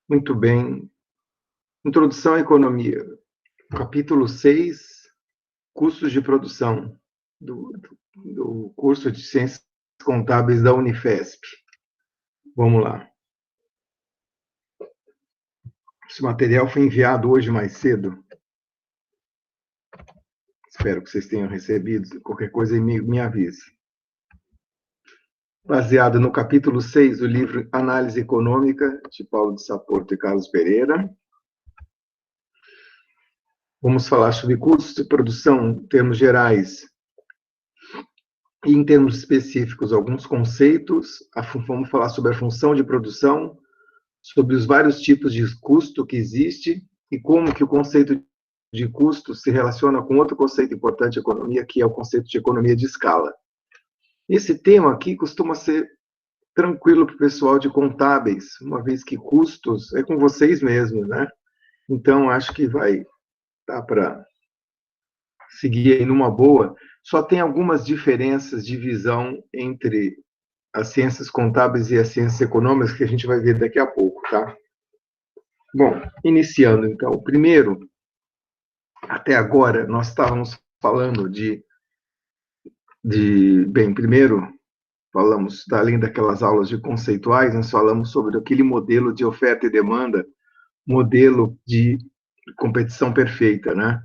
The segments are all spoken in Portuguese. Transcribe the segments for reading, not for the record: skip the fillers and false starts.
Muito bem. Introdução à Economia. Capítulo 6, Custos de Produção, do curso de Ciências Contábeis da Unifesp. Vamos lá. Esse material foi enviado hoje mais cedo. Espero que vocês tenham recebido. Qualquer coisa me avise. Baseado no capítulo 6 do livro Análise Econômica, de Paulo de Saporto e Carlos Pereira. Vamos falar sobre custos de produção em termos gerais e em termos específicos, alguns conceitos. Vamos falar sobre a função de produção, sobre os vários tipos de custo que existe e como que o conceito de custo se relaciona com outro conceito importante em economia, que é o conceito de economia de escala. Esse tema aqui costuma ser tranquilo para o pessoal de contábeis, uma vez que custos é com vocês mesmos, né? Então, acho que vai dar para seguir aí numa boa. Só tem algumas diferenças de visão entre as ciências contábeis e as ciências econômicas que a gente vai ver daqui a pouco, tá? Bom, iniciando então. Primeiro, até agora, nós estávamos falando bem, primeiro, falamos, além daquelas aulas de conceituais, nós falamos sobre aquele modelo de oferta e demanda, modelo de competição perfeita, né?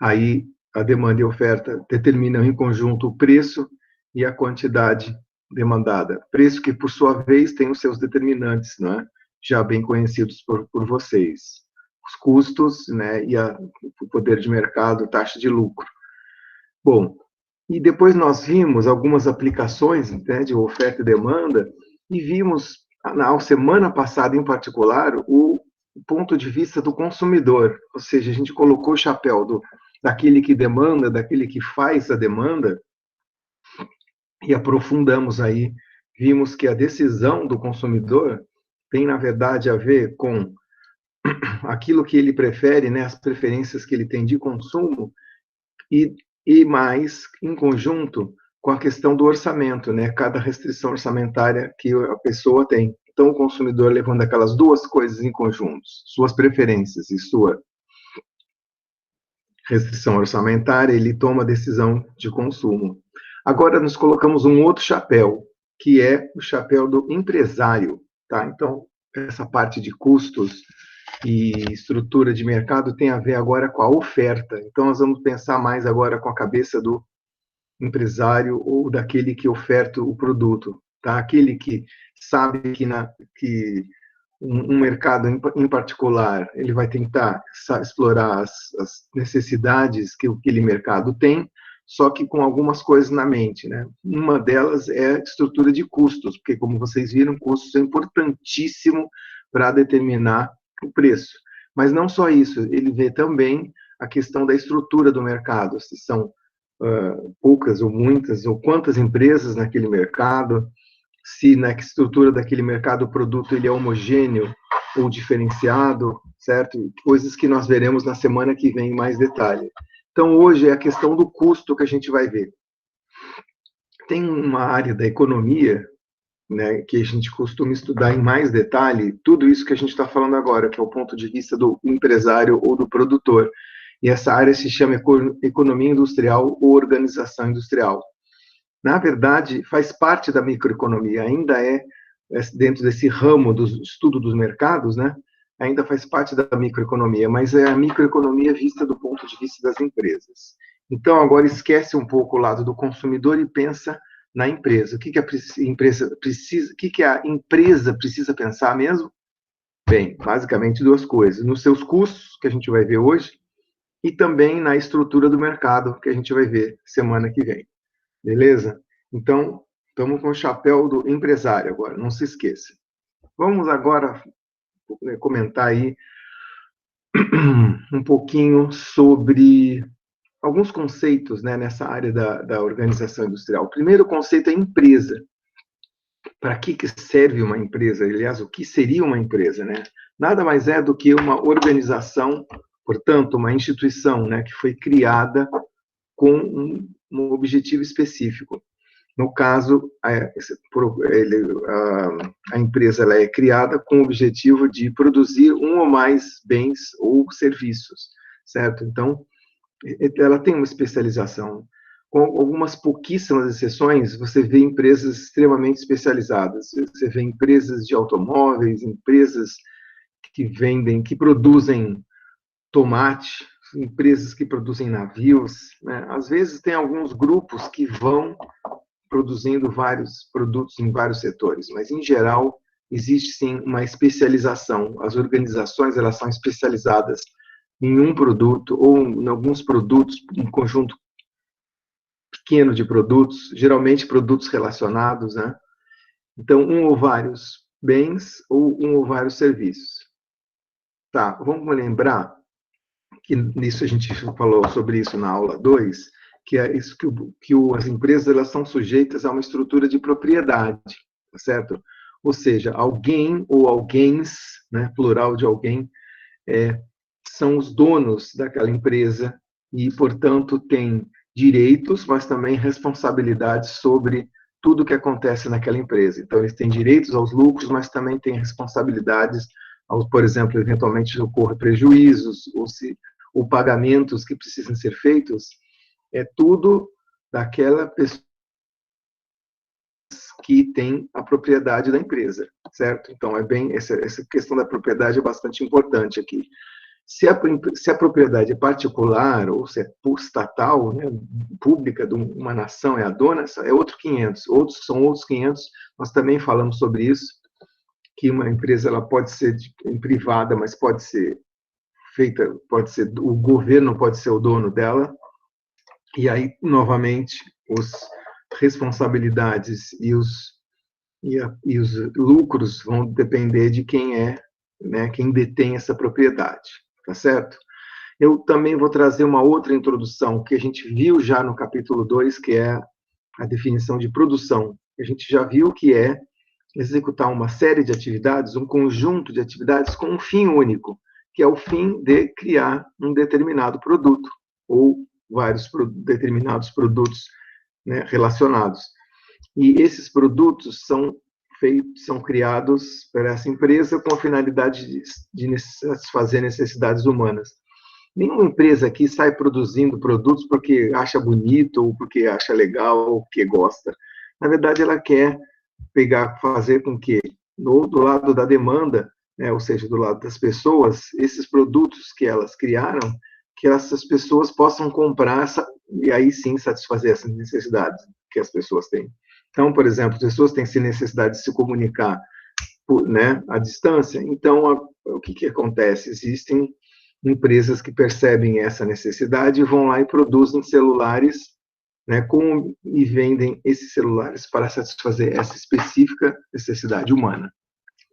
Aí, a demanda e a oferta determinam em conjunto o preço e a quantidade demandada. Preço que, por sua vez, tem os seus determinantes, né? Já bem conhecidos por vocês. Os custos, né? E o poder de mercado, taxa de lucro. Bom, e depois nós vimos algumas aplicações, né, de oferta e demanda, e vimos, na semana passada em particular, o ponto de vista do consumidor, ou seja, a gente colocou o chapéu daquele que demanda, daquele que faz a demanda, e aprofundamos aí, vimos que a decisão do consumidor tem, na verdade, a ver com aquilo que ele prefere, né, as preferências que ele tem de consumo, e mais, em conjunto, com a questão do orçamento, né, cada restrição orçamentária que a pessoa tem. Então, o consumidor, levando aquelas duas coisas em conjunto, suas preferências e sua restrição orçamentária, ele toma a decisão de consumo. Agora, nos colocamos um outro chapéu, que é o chapéu do empresário, tá? Então, essa parte de custos e estrutura de mercado tem a ver agora com a oferta. Então, nós vamos pensar mais agora com a cabeça do empresário ou daquele que oferta o produto, tá? Aquele que sabe que um mercado em particular, ele vai tentar explorar as necessidades que aquele mercado tem, só que com algumas coisas na mente, né? Uma delas é a estrutura de custos, porque, como vocês viram, custos é importantíssimo para determinar o preço. Mas não só isso, ele vê também a questão da estrutura do mercado, se são poucas ou muitas, ou quantas empresas naquele mercado, se na estrutura daquele mercado o produto ele é homogêneo ou diferenciado, certo? Coisas que nós veremos na semana que vem em mais detalhe. Então, hoje é a questão do custo que a gente vai ver. Tem uma área da economia, né, que a gente costuma estudar em mais detalhe, tudo isso que a gente está falando agora, que é o ponto de vista do empresário ou do produtor. E essa área se chama economia industrial ou organização industrial. Na verdade, faz parte da microeconomia, ainda é dentro desse ramo do estudo dos mercados, né? Ainda faz parte da microeconomia, mas é a microeconomia vista do ponto de vista das empresas. Então, agora esquece um pouco o lado do consumidor e pensa na empresa. O que a empresa precisa, o que a empresa precisa pensar mesmo? Bem, basicamente duas coisas: nos seus custos, que a gente vai ver hoje, e também na estrutura do mercado, que a gente vai ver semana que vem. Beleza? Então, estamos com o chapéu do empresário agora, não se esqueça. Vamos agora comentar aí um pouquinho sobre alguns conceitos, né, nessa área da organização industrial. O primeiro conceito é empresa. Para que serve uma empresa? Aliás, o que seria uma empresa, né? Nada mais é do que uma organização, portanto, uma instituição, né, que foi criada com um objetivo específico. No caso, a empresa ela é criada com o objetivo de produzir um ou mais bens ou serviços, certo? Então, ela tem uma especialização. Com algumas pouquíssimas exceções, você vê empresas extremamente especializadas. Você vê empresas de automóveis, empresas que vendem, que produzem tomate, empresas que produzem navios, né? Às vezes tem alguns grupos que vão produzindo vários produtos em vários setores, mas em geral existe sim uma especialização. As organizações elas são especializadas em um produto ou em alguns produtos, um conjunto pequeno de produtos, geralmente produtos relacionados, né? Então, um ou vários bens ou um ou vários serviços. Tá, vamos lembrar que nisso a gente falou sobre isso na aula 2, que é isso que as empresas elas são sujeitas a uma estrutura de propriedade, tá certo? Ou seja, alguém ou alguéms, né, plural de alguém, são os donos daquela empresa e, portanto, têm direitos, mas também responsabilidades sobre tudo que acontece naquela empresa. Então, eles têm direitos aos lucros, mas também têm responsabilidades, por exemplo, eventualmente ocorrer prejuízos ou pagamentos que precisam ser feitos. É tudo daquela pessoa que tem a propriedade da empresa, certo? Então, essa questão da propriedade é bastante importante aqui. Se a propriedade é particular ou se é estatal, né, pública de uma nação é a dona, é outro 500. São outros 500, nós também falamos sobre isso, que uma empresa ela pode ser privada, mas pode ser feita, o governo pode ser o dono dela, e aí, novamente, as responsabilidades e os lucros vão depender de quem né, quem detém essa propriedade, tá certo? Eu também vou trazer uma outra introdução que a gente viu já no capítulo 2, que é a definição de produção. A gente já viu que é executar uma série de atividades, um conjunto de atividades com um fim único, que é o fim de criar um determinado produto ou vários determinados produtos, né, relacionados. E esses produtos são criados por essa empresa com a finalidade de satisfazer necessidades humanas. Nenhuma empresa aqui sai produzindo produtos porque acha bonito, ou porque acha legal, ou porque gosta. Na verdade, ela quer fazer com que, do lado da demanda, né, ou seja, do lado das pessoas, esses produtos que elas criaram, que essas pessoas possam comprar e aí sim satisfazer essas necessidades que as pessoas têm. Então, por exemplo, as pessoas têm necessidade de se comunicar, né, à distância. Então, o que acontece? Existem empresas que percebem essa necessidade e vão lá e produzem celulares, né, e vendem esses celulares para satisfazer essa específica necessidade humana.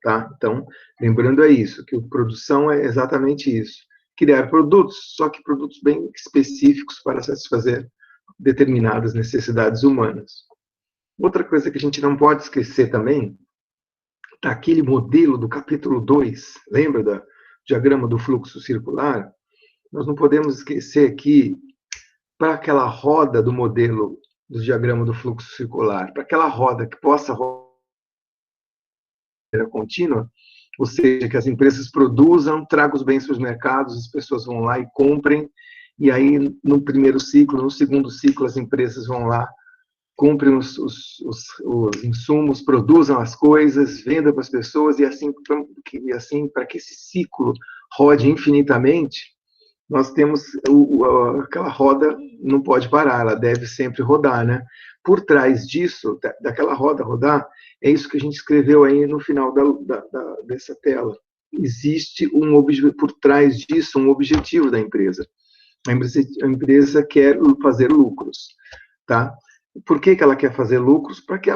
Tá? Então, lembrando isso, que a produção é exatamente isso. Criar produtos, só que produtos bem específicos para satisfazer determinadas necessidades humanas. Outra coisa que a gente não pode esquecer também, daquele modelo do capítulo 2, lembra do diagrama do fluxo circular? Nós não podemos esquecer que, para aquela roda do modelo do diagrama do fluxo circular, para aquela roda que possa rodar contínua, ou seja, que as empresas produzam, tragam os bens para os mercados, as pessoas vão lá e comprem, e aí no primeiro ciclo, no segundo ciclo, as empresas vão lá, comprem os insumos, produzam as coisas, vendam para as pessoas, e assim para que esse ciclo rode infinitamente, nós temos aquela roda não pode parar, ela deve sempre rodar, né? Por trás disso, daquela roda rodar, é isso que a gente escreveu aí no final dessa tela. Existe por trás disso um objetivo da empresa. A empresa quer fazer lucros, tá? Por que ela quer fazer lucros? Para que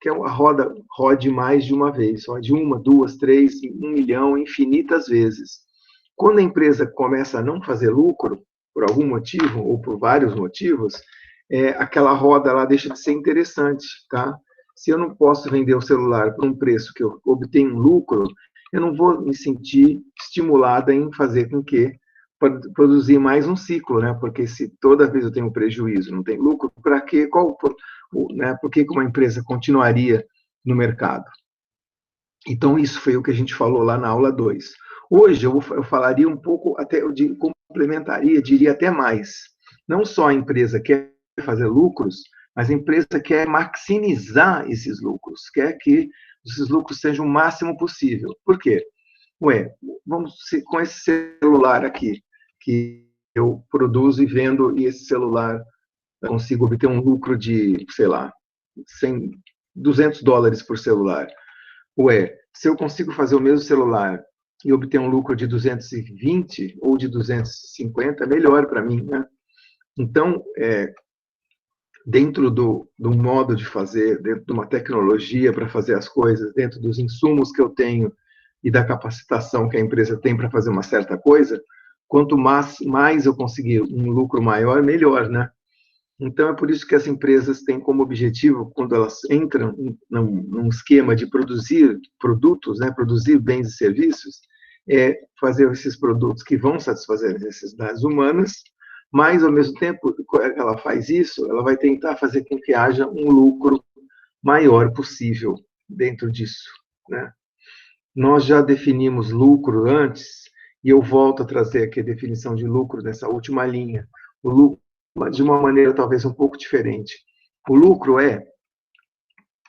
que a roda rode mais de uma vez, rode uma, duas, três, 1 milhão, infinitas vezes. Quando a empresa começa a não fazer lucro, por algum motivo, ou por vários motivos, aquela roda lá deixa de ser interessante, tá? Se eu não posso vender o celular por um preço que eu obtenho lucro, eu não vou me sentir estimulada em fazer com que produzir mais um ciclo, né? Porque se toda vez eu tenho prejuízo, não tem lucro, para quê? né, por que uma empresa continuaria no mercado? Então, isso foi o que a gente falou lá na aula 2. Hoje, eu falaria um pouco, até eu complementaria, diria até mais. Não só a empresa quer fazer lucros, mas a empresa quer maximizar esses lucros, quer que esses lucros sejam o máximo possível. Por quê? Ué, vamos com esse celular aqui, que eu produzo e vendo, e esse celular eu consigo obter um lucro de, sei lá, 100, $200 por celular. Ué, se eu consigo fazer o mesmo celular e obter um lucro de 220 ou de 250, melhor para mim, né? Então, dentro do modo de fazer, dentro de uma tecnologia para fazer as coisas, dentro dos insumos que eu tenho e da capacitação que a empresa tem para fazer uma certa coisa, quanto mais eu conseguir um lucro maior, melhor, né? Então, é por isso que as empresas têm como objetivo, quando elas entram num esquema de produzir produtos, né, produzir bens e serviços, é fazer esses produtos que vão satisfazer as necessidades humanas, mas, ao mesmo tempo, ela faz isso, ela vai tentar fazer com que haja um lucro maior possível dentro disso, né? Nós já definimos lucro antes, e eu volto a trazer aqui a definição de lucro nessa última linha. O lucro, de uma maneira talvez um pouco diferente. O lucro é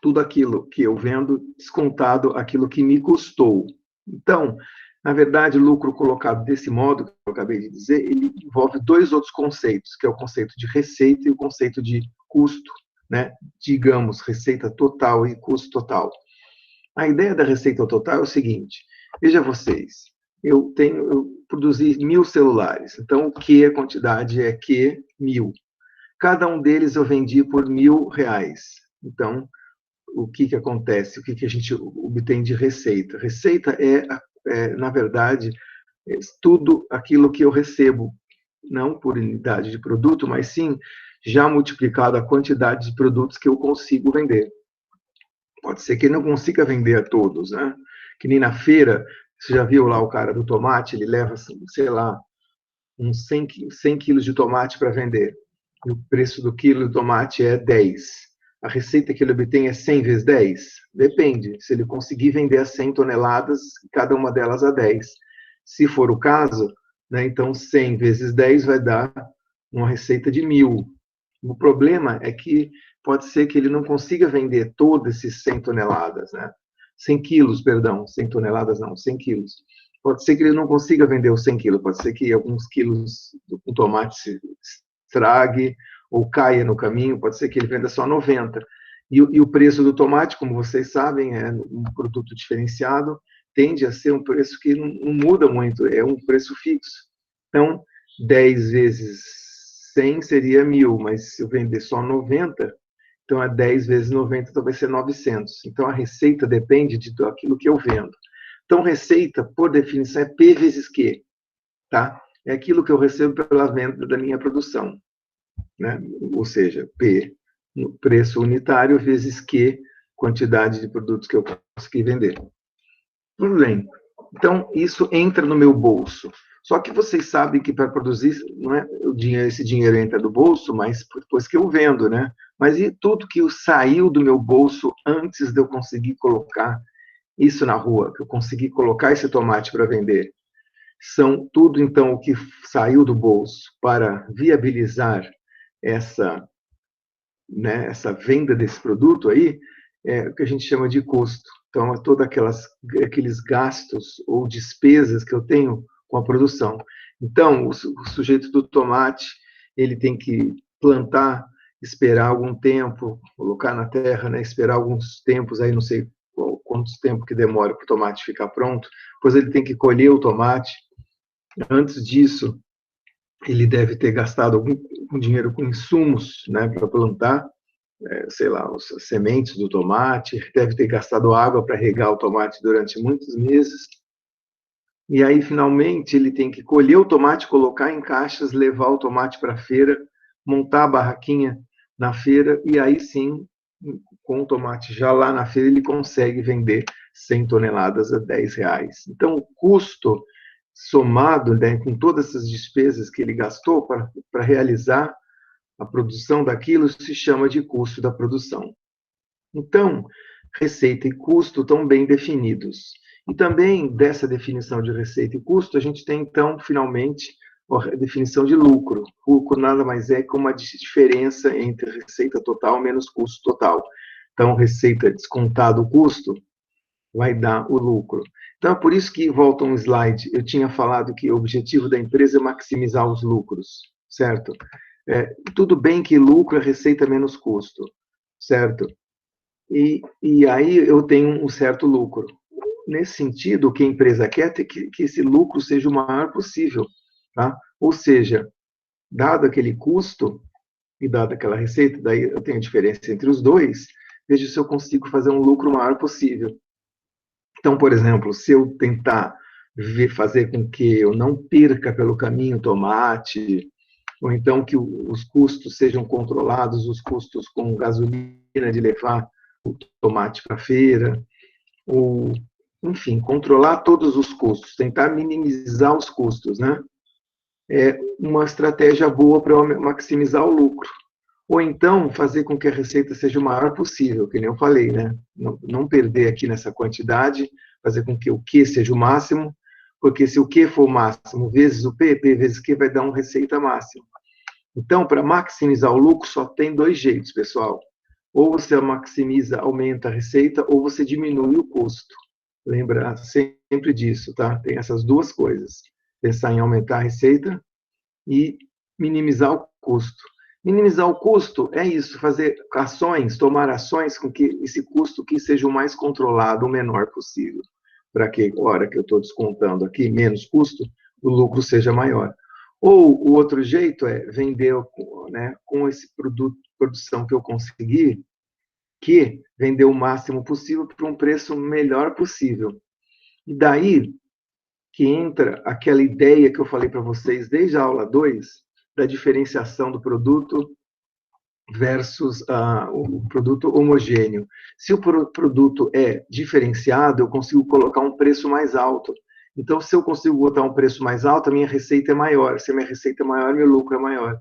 tudo aquilo que eu vendo descontado aquilo que me custou. Então, na verdade, o lucro colocado desse modo que eu acabei de dizer, ele envolve dois outros conceitos, que é o conceito de receita e o conceito de custo, né? Digamos, receita total e custo total. A ideia da receita total é o seguinte: veja vocês, eu produzi 1.000 celulares, então o que a quantidade é que 1.000. Cada um deles eu vendi por R$ 1.000. Então, o que acontece? O que a gente obtém de receita? Receita na verdade, tudo aquilo que eu recebo, não por unidade de produto, mas sim já multiplicado a quantidade de produtos que eu consigo vender. Pode ser que ele não consiga vender a todos, né? Que nem na feira, você já viu lá o cara do tomate, ele leva, sei lá, uns 100 quilos de tomate para vender. E o preço do quilo de tomate é 10. A receita que ele obtém é 100 vezes 10? Depende. Se ele conseguir vender as 100 toneladas, cada uma delas a 10. Se for o caso, né, então 100 vezes 10 vai dar uma receita de 1.000. O problema é que pode ser que ele não consiga vender todos esses 100 toneladas, né? 100 quilos, perdão, 100 toneladas não, 100 quilos. Pode ser que ele não consiga vender os 100 quilos, pode ser que alguns quilos do tomate se estrague ou caia no caminho, pode ser que ele venda só 90. E o preço do tomate, como vocês sabem, é um produto diferenciado, tende a ser um preço que não muda muito, é um preço fixo. Então, 10 vezes 100 seria 1.000, mas se eu vender só 90, então é 10 vezes 90, então vai ser 900. Então, a receita depende daquilo que eu vendo. Então, receita, por definição, é P vezes Q, tá? É aquilo que eu recebo pela venda da minha produção, né? Ou seja, P, preço unitário, vezes Q, quantidade de produtos que eu consegui vender. Tudo bem. Então, isso entra no meu bolso. Só que vocês sabem que para produzir, não é, esse dinheiro entra do bolso, mas depois que eu vendo, né? Mas e tudo que saiu do meu bolso antes de eu conseguir colocar isso na rua, que eu consegui colocar esse tomate para vender? São tudo, então, o que saiu do bolso para viabilizar essa, né, essa venda desse produto aí, é o que a gente chama de custo. Então, é todos aqueles gastos ou despesas que eu tenho com a produção. Então, o sujeito do tomate, ele tem que plantar, esperar algum tempo, colocar na terra, né, esperar alguns tempos, aí não sei quantos tempo que demora para o tomate ficar pronto, depois ele tem que colher o tomate. Antes disso, ele deve ter gastado algum dinheiro com insumos, né, para plantar, sei lá, as sementes do tomate, deve ter gastado água para regar o tomate durante muitos meses. E aí, finalmente, ele tem que colher o tomate, colocar em caixas, levar o tomate para a feira, montar a barraquinha na feira, e aí sim, com o tomate já lá na feira, ele consegue vender 100 toneladas a R$ 10. Então, o custo somado, né, com todas essas despesas que ele gastou para realizar a produção daquilo se chama de custo da produção. Então, receita e custo estão bem definidos. E também dessa definição de receita e custo, a gente tem, então, finalmente, a definição de lucro. Lucro nada mais é que uma diferença entre receita total menos custo total. Então, receita descontado o custo vai dar o lucro. Então, é por isso que, volta um slide, eu tinha falado que o objetivo da empresa é maximizar os lucros, certo? Tudo bem que lucro é receita menos custo, certo? E aí eu tenho um certo lucro. Nesse sentido, o que a empresa quer é que esse lucro seja o maior possível, tá? Ou seja, dado aquele custo e dada aquela receita, daí eu tenho a diferença entre os dois, veja se eu consigo fazer um lucro maior possível. Então, por exemplo, se eu tentar fazer com que eu não perca pelo caminho tomate, ou então que os custos sejam controlados, os custos com gasolina de levar o tomate para a feira, ou, enfim, controlar todos os custos, tentar minimizar os custos, né? É uma estratégia boa para maximizar o lucro. Ou então, fazer com que a receita seja o maior possível, que nem eu falei, né? Não perder aqui nessa quantidade, fazer com que o Q seja o máximo, porque se o Q for o máximo vezes o P, P vezes Q vai dar uma receita máxima. Então, para maximizar o lucro, só tem dois jeitos, pessoal. Ou você maximiza, aumenta a receita, ou você diminui o custo. Lembra sempre disso, tá? Tem essas duas coisas. Pensar em aumentar a receita e minimizar o custo. Minimizar o custo é isso, fazer ações, tomar ações com que esse custo que seja o mais controlado, o menor possível, para que, a hora que eu estou descontando aqui, menos custo, o lucro seja maior. Ou o outro jeito é vender, né, com esse produção que eu conseguir, que vender o máximo possível por um preço melhor possível. E daí que entra aquela ideia que eu falei para vocês desde a aula 2, da diferenciação do produto versus o produto homogêneo. Se o produto é diferenciado, eu consigo colocar um preço mais alto. Então, se eu consigo botar um preço mais alto, a minha receita é maior. Se a minha receita é maior, meu lucro é maior.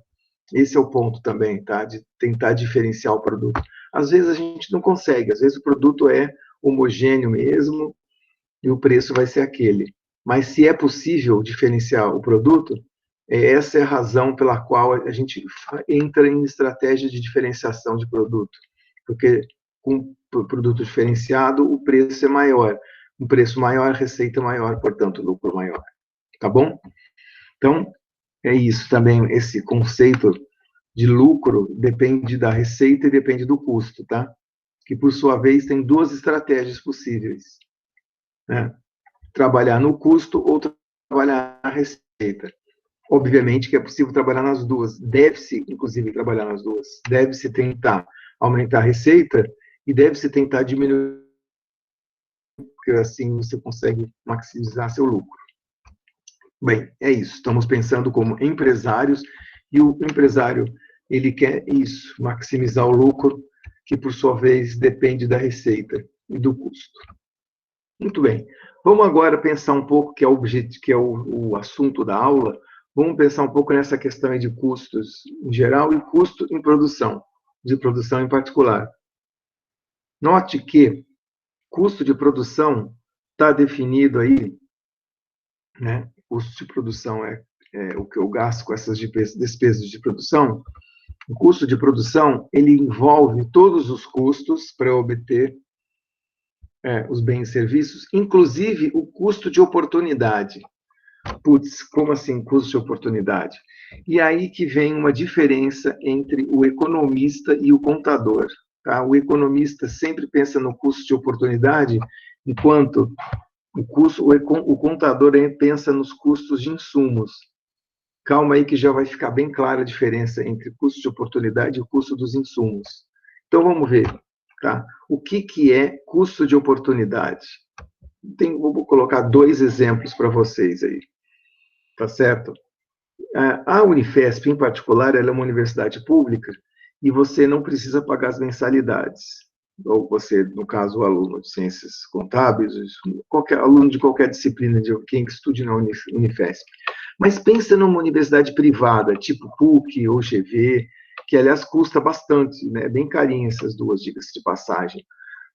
Esse é o ponto também, tá? De tentar diferenciar o produto. Às vezes a gente não consegue, às vezes o produto é homogêneo mesmo e o preço vai ser aquele. Mas se é possível diferenciar o produto, essa é a razão pela qual a gente entra em estratégia de diferenciação de produto. Porque com produto diferenciado, o preço é maior. Um preço maior, receita maior, portanto, lucro maior. Tá bom? Então, é isso também, esse conceito de lucro depende da receita e depende do custo, tá? Que, por sua vez, tem duas estratégias possíveis, né? Trabalhar no custo ou trabalhar na receita. Obviamente que é possível trabalhar nas duas, deve-se, inclusive, trabalhar nas duas. Deve-se tentar aumentar a receita e deve-se tentar diminuir, porque assim você consegue maximizar seu lucro. Bem, é isso. Estamos pensando como empresários e o empresário, ele quer isso, maximizar o lucro, que por sua vez depende da receita e do custo. Muito bem. Vamos agora pensar um pouco, que é o assunto da aula, vamos pensar um pouco nessa questão de custos em geral e custo em produção, de produção em particular. Note que custo de produção está definido aí, né? Custo de produção é o que eu gasto com essas despesas de produção. O custo de produção, ele envolve todos os custos para obter os bens e serviços, inclusive o custo de oportunidade. Putz, como assim custo de oportunidade? E aí que vem uma diferença entre o economista e o contador. Tá? O economista sempre pensa no custo de oportunidade, enquanto o contador pensa nos custos de insumos. Calma aí que já vai ficar bem clara a diferença entre custo de oportunidade e o custo dos insumos. Então vamos ver, tá? O que é custo de oportunidade? Vou colocar dois exemplos para vocês aí, tá certo? A Unifesp, em particular, ela é uma universidade pública e você não precisa pagar as mensalidades. Ou você, no caso, o aluno de ciências contábeis, qualquer aluno de qualquer disciplina, de quem estude na Unifesp. Mas pensa numa universidade privada, tipo PUC ou GV, que, aliás, custa bastante, né? Bem carinho essas duas, diga-se de passagem.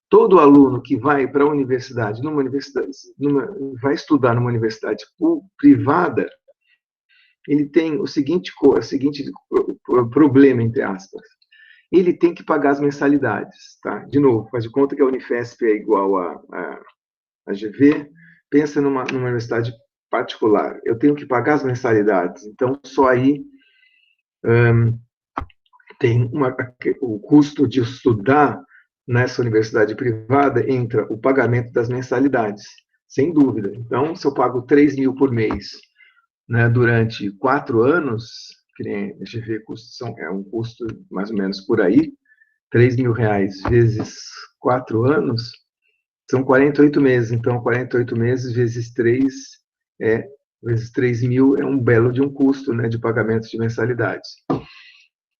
Todo aluno que vai para a universidade, vai estudar numa universidade privada, ele tem o seguinte problema, entre aspas. Ele tem que pagar as mensalidades, tá? De novo, faz de conta que a Unifesp é igual a GV, pensa numa universidade particular. Eu tenho que pagar as mensalidades, então só aí tem o custo de estudar nessa universidade privada, entra o pagamento das mensalidades, sem dúvida. Então, se eu pago 3 mil por mês, né, durante 4 anos, que nem a GV é um custo mais ou menos por aí, 3 mil reais vezes 4 anos, são 48 meses. Então, 48 meses vezes 3 vezes 3 mil é um belo de um custo, né, de pagamento de mensalidades.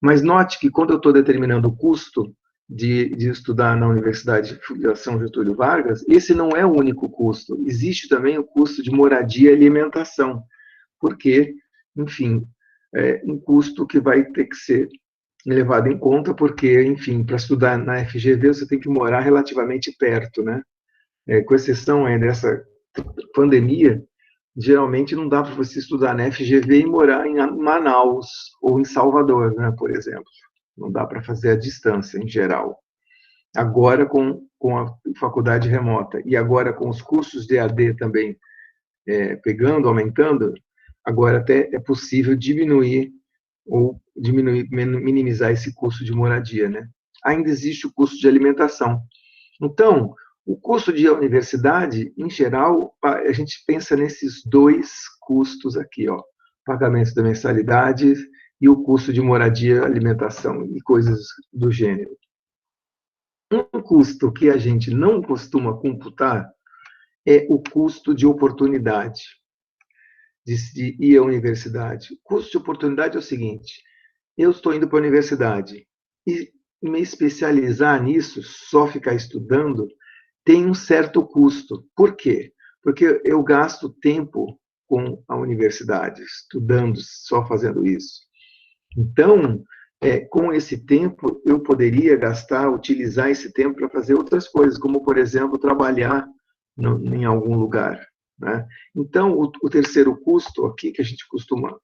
Mas note que quando eu estou determinando o custo de estudar na Universidade de São Getúlio Vargas, esse não é o único custo. Existe também o custo de moradia e alimentação, porque, enfim, é um custo que vai ter que ser levado em conta, porque, enfim, para estudar na FGV você tem que morar relativamente perto, né? Com exceção dessa pandemia, geralmente não dá para você estudar na FGV e morar em Manaus ou em Salvador, né, por exemplo. Não dá para fazer a distância, em geral. Agora, com a faculdade remota e agora com os cursos de AD também aumentando, agora até é possível minimizar esse custo de moradia, né? Ainda existe o custo de alimentação. Então, o custo de universidade, em geral, a gente pensa nesses dois custos aqui, ó, pagamento da mensalidade e o custo de moradia, alimentação e coisas do gênero. Um custo que a gente não costuma computar é o custo de oportunidade de ir à universidade. O custo de oportunidade é o seguinte: eu estou indo para a universidade e me especializar nisso, só ficar estudando, tem um certo custo. Por quê? Porque eu gasto tempo com a universidade, estudando, só fazendo isso. Então, com esse tempo, eu poderia utilizar esse tempo para fazer outras coisas, como, por exemplo, trabalhar em algum lugar, né? Então, o terceiro custo aqui, que a gente costuma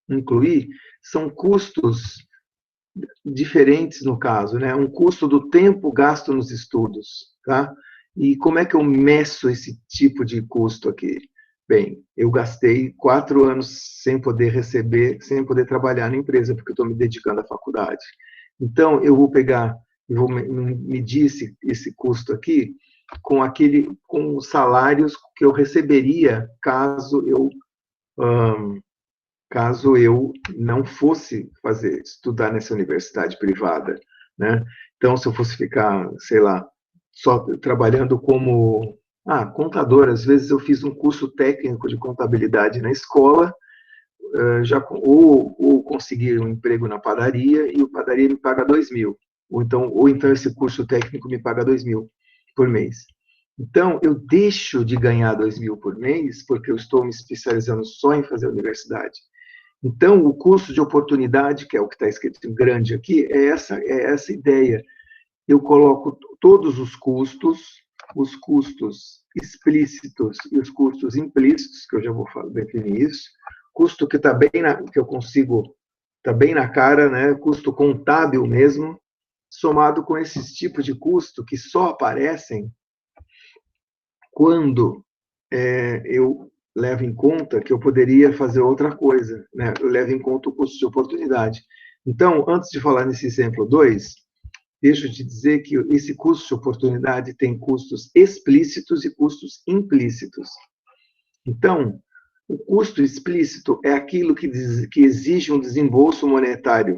incluir, são custos diferentes no caso, né? Um custo do tempo gasto nos estudos, tá? E como é que eu meço esse tipo de custo aqui? Bem, eu gastei 4 anos sem poder receber, sem poder trabalhar na empresa, porque eu estou me dedicando à faculdade. Então, eu vou medir esse custo aqui com os salários que eu receberia caso eu não fosse estudar nessa universidade privada, né? Então, se eu fosse ficar, sei lá, só trabalhando como contador, às vezes eu fiz um curso técnico de contabilidade na escola, ou consegui um emprego na padaria e o padaria me paga 2 mil, ou então esse curso técnico me paga 2 mil por mês. Então, eu deixo de ganhar 2 mil por mês porque eu estou me especializando só em fazer universidade. Então, o custo de oportunidade, que é o que está escrito em grande aqui, é essa ideia. Eu coloco todos os custos explícitos e os custos implícitos, que eu já vou definir isso, custo que está que eu consigo, está bem na cara, né? Custo contábil mesmo, somado com esses tipos de custo que só aparecem quando eu levo em conta que eu poderia fazer outra coisa, né? Eu levo em conta o custo de oportunidade. Então, antes de falar nesse exemplo 2, deixa eu te dizer que esse custo de oportunidade tem custos explícitos e custos implícitos. Então, o custo explícito é aquilo que exige um desembolso monetário,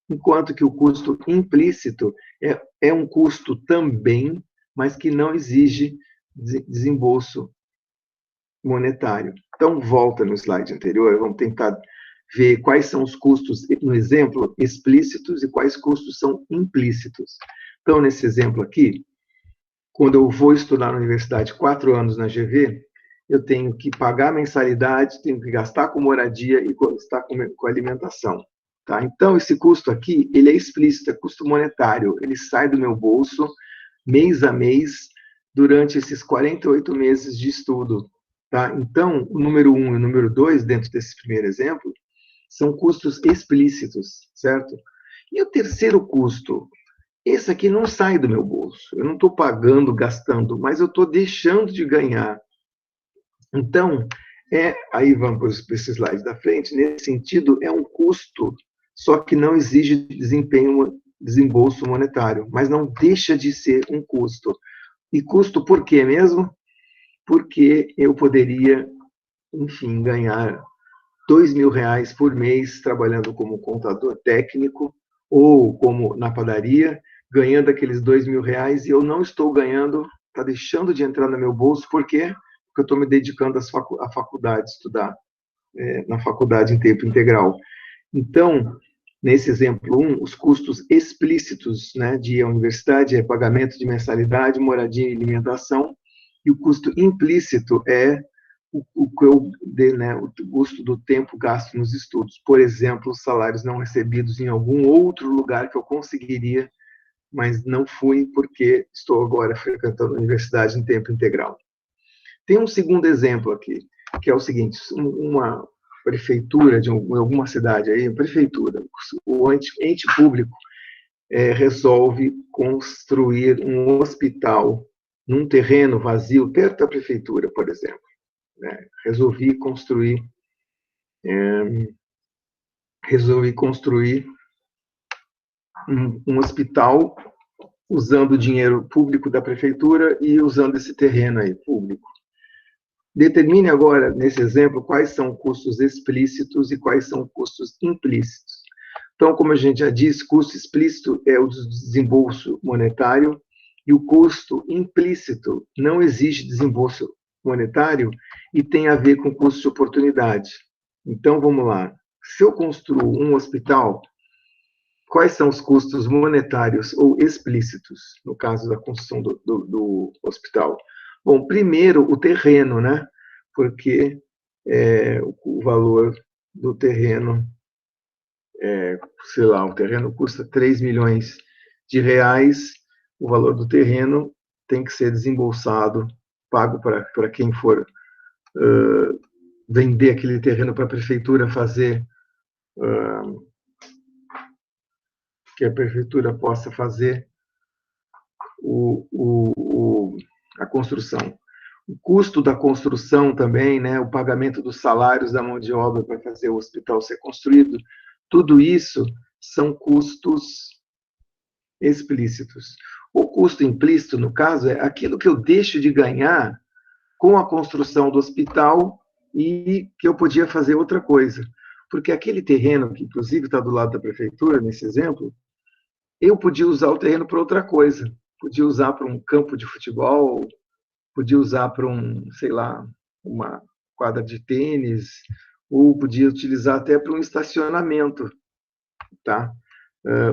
enquanto que o custo implícito é um custo também, mas que não exige desembolso monetário. Então, volta no slide anterior, vamos tentar ver quais são os custos, no exemplo, explícitos e quais custos são implícitos. Então, nesse exemplo aqui, quando eu vou estudar na universidade 4 anos na GV, eu tenho que pagar mensalidade, tenho que gastar com moradia e gastar com alimentação. Tá? Então, esse custo aqui, ele é explícito, é custo monetário. Ele sai do meu bolso, mês a mês, durante esses 48 meses de estudo. Tá? Então, o número 1 e o número 2, dentro desse primeiro exemplo, são custos explícitos, certo? E o terceiro custo, esse aqui não sai do meu bolso. Eu não estou pagando, gastando, mas eu estou deixando de ganhar. Então, aí vamos para esse slide da frente, nesse sentido, é um custo, só que não exige desembolso monetário, mas não deixa de ser um custo. E custo por quê mesmo? Porque eu poderia, enfim, ganhar R$ 2.000 por mês trabalhando como contador técnico ou como na padaria, ganhando aqueles R$ 2.000 e eu não estou ganhando, está deixando de entrar no meu bolso, por quê? Porque eu estou me dedicando à faculdade, estudar na faculdade em tempo integral. Então, nesse exemplo 1, os custos explícitos, né, de ir à universidade é pagamento de mensalidade, moradia e alimentação, e o custo implícito é o que eu dei, né, o custo do tempo gasto nos estudos. Por exemplo, os salários não recebidos em algum outro lugar que eu conseguiria, mas não fui porque estou agora frequentando a universidade em tempo integral. Tem um segundo exemplo aqui, que é o seguinte: uma prefeitura de alguma cidade aí, prefeitura, o ente público resolve construir um hospital num terreno vazio perto da prefeitura, por exemplo. Né? Resolvi construir um hospital usando o dinheiro público da prefeitura e usando esse terreno aí público. Determine agora, nesse exemplo, quais são custos explícitos e quais são custos implícitos. Então, como a gente já disse, custo explícito é o desembolso monetário e o custo implícito não exige desembolso monetário e tem a ver com custo de oportunidade. Então, vamos lá. Se eu construo um hospital, quais são os custos monetários ou explícitos, no caso da construção do hospital? Bom, primeiro, o terreno, né? Porque o valor do terreno, sei lá, o terreno custa 3 milhões de reais, o valor do terreno tem que ser desembolsado, pago para quem for vender aquele terreno para a prefeitura fazer, que a prefeitura possa fazer a construção. O custo da construção também, né, o pagamento dos salários da mão de obra para fazer o hospital ser construído, tudo isso são custos explícitos. O custo implícito, no caso, é aquilo que eu deixo de ganhar com a construção do hospital e que eu podia fazer outra coisa. Porque aquele terreno, que inclusive está do lado da prefeitura, nesse exemplo, eu podia usar o terreno para outra coisa. Podia usar para um campo de futebol, podia usar para sei lá, uma quadra de tênis, ou podia utilizar até para um estacionamento, tá?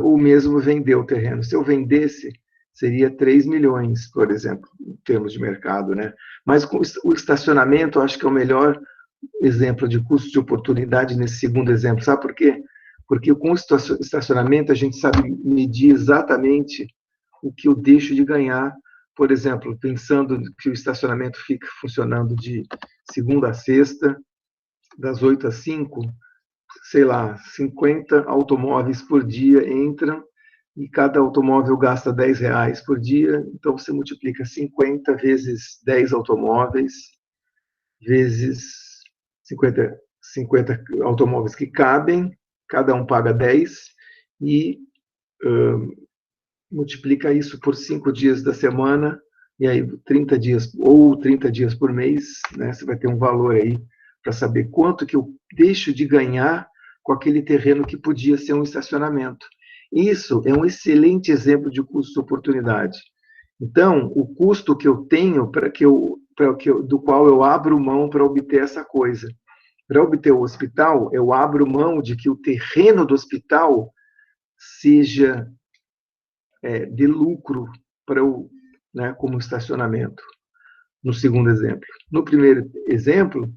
Ou mesmo vender o terreno. Se eu vendesse, seria 3 milhões, por exemplo, em termos de mercado, né? Mas o estacionamento, acho que é o melhor exemplo de custo de oportunidade nesse segundo exemplo. Sabe por quê? Porque com o estacionamento a gente sabe medir exatamente o que eu deixo de ganhar. Por exemplo, pensando que o estacionamento fica funcionando de segunda a sexta, das 8 às 5, sei lá, 50 automóveis por dia entram e cada automóvel gasta R$ 10 por dia, então você multiplica 50 vezes 10 automóveis, vezes 50 automóveis que cabem, cada um paga 10 e multiplica isso por 5 dias da semana, e aí 30 dias, ou 30 dias por mês, né, você vai ter um valor aí para saber quanto que eu deixo de ganhar com aquele terreno que podia ser um estacionamento. Isso é um excelente exemplo de custo-oportunidade. Então, o custo que eu tenho do qual eu abro mão para obter essa coisa. Para obter o hospital, eu abro mão de que o terreno do hospital seja de lucro para eu, né, como estacionamento, no segundo exemplo. No primeiro exemplo,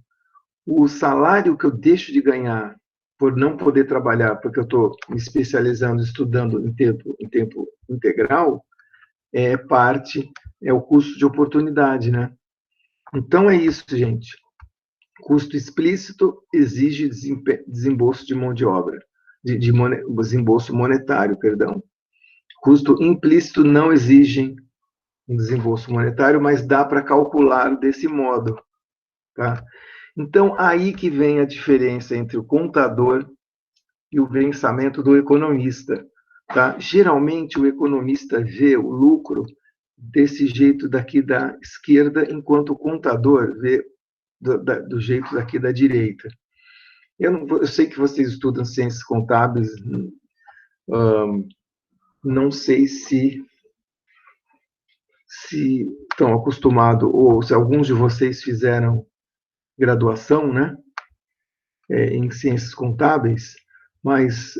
o salário que eu deixo de ganhar por não poder trabalhar, porque eu estou me especializando, estudando em tempo integral, é o custo de oportunidade, né? Então é isso, gente. Custo explícito exige desembolso de mão de obra, desembolso monetário, perdão. Custo implícito não exige um desembolso monetário, mas dá para calcular desse modo, tá? Então, aí que vem a diferença entre o contador e o pensamento do economista, tá? Geralmente, o economista vê o lucro desse jeito daqui da esquerda, enquanto o contador vê do jeito daqui da direita. Eu sei que vocês estudam ciências contábeis, não sei se estão acostumados, ou se alguns de vocês fizeram graduação, né, em ciências contábeis, mas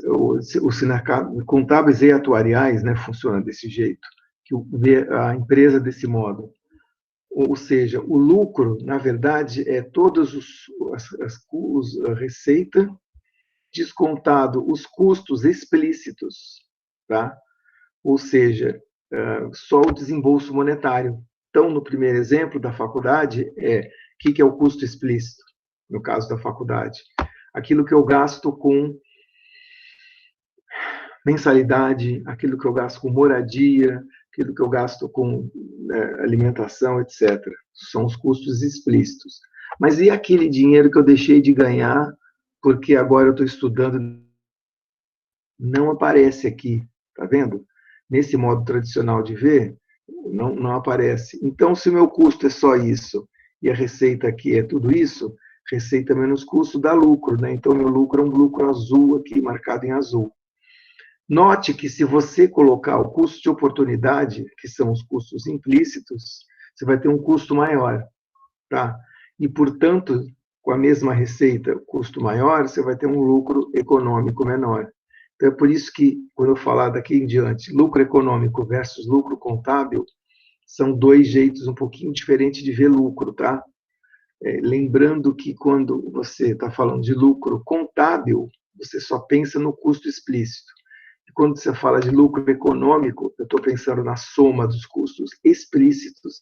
contábeis e atuariais, né, funciona desse jeito, que vê a empresa desse modo. Ou seja, o lucro, na verdade, é todas a receita descontado os custos explícitos, tá? Ou seja, só o desembolso monetário. Então, no primeiro exemplo da faculdade, o que é o custo explícito, no caso da faculdade? Aquilo que eu gasto com mensalidade, aquilo que eu gasto com moradia, aquilo que eu gasto com alimentação, etc. São os custos explícitos. Mas e aquele dinheiro que eu deixei de ganhar porque agora eu estou estudando? Não aparece aqui, tá vendo? Nesse modo tradicional de ver, não aparece. Então, se o meu custo é só isso e a receita aqui é tudo isso, receita menos custo dá lucro, né? Então, meu lucro é um lucro azul aqui, marcado em azul. Note que se você colocar o custo de oportunidade, que são os custos implícitos, você vai ter um custo maior, tá? E, portanto, com a mesma receita, custo maior, você vai ter um lucro econômico menor. Então, é por isso que, quando eu falar daqui em diante, lucro econômico versus lucro contábil, são dois jeitos um pouquinho diferentes de ver lucro, tá? Lembrando que quando você está falando de lucro contábil, você só pensa no custo explícito. E quando você fala de lucro econômico, eu estou pensando na soma dos custos explícitos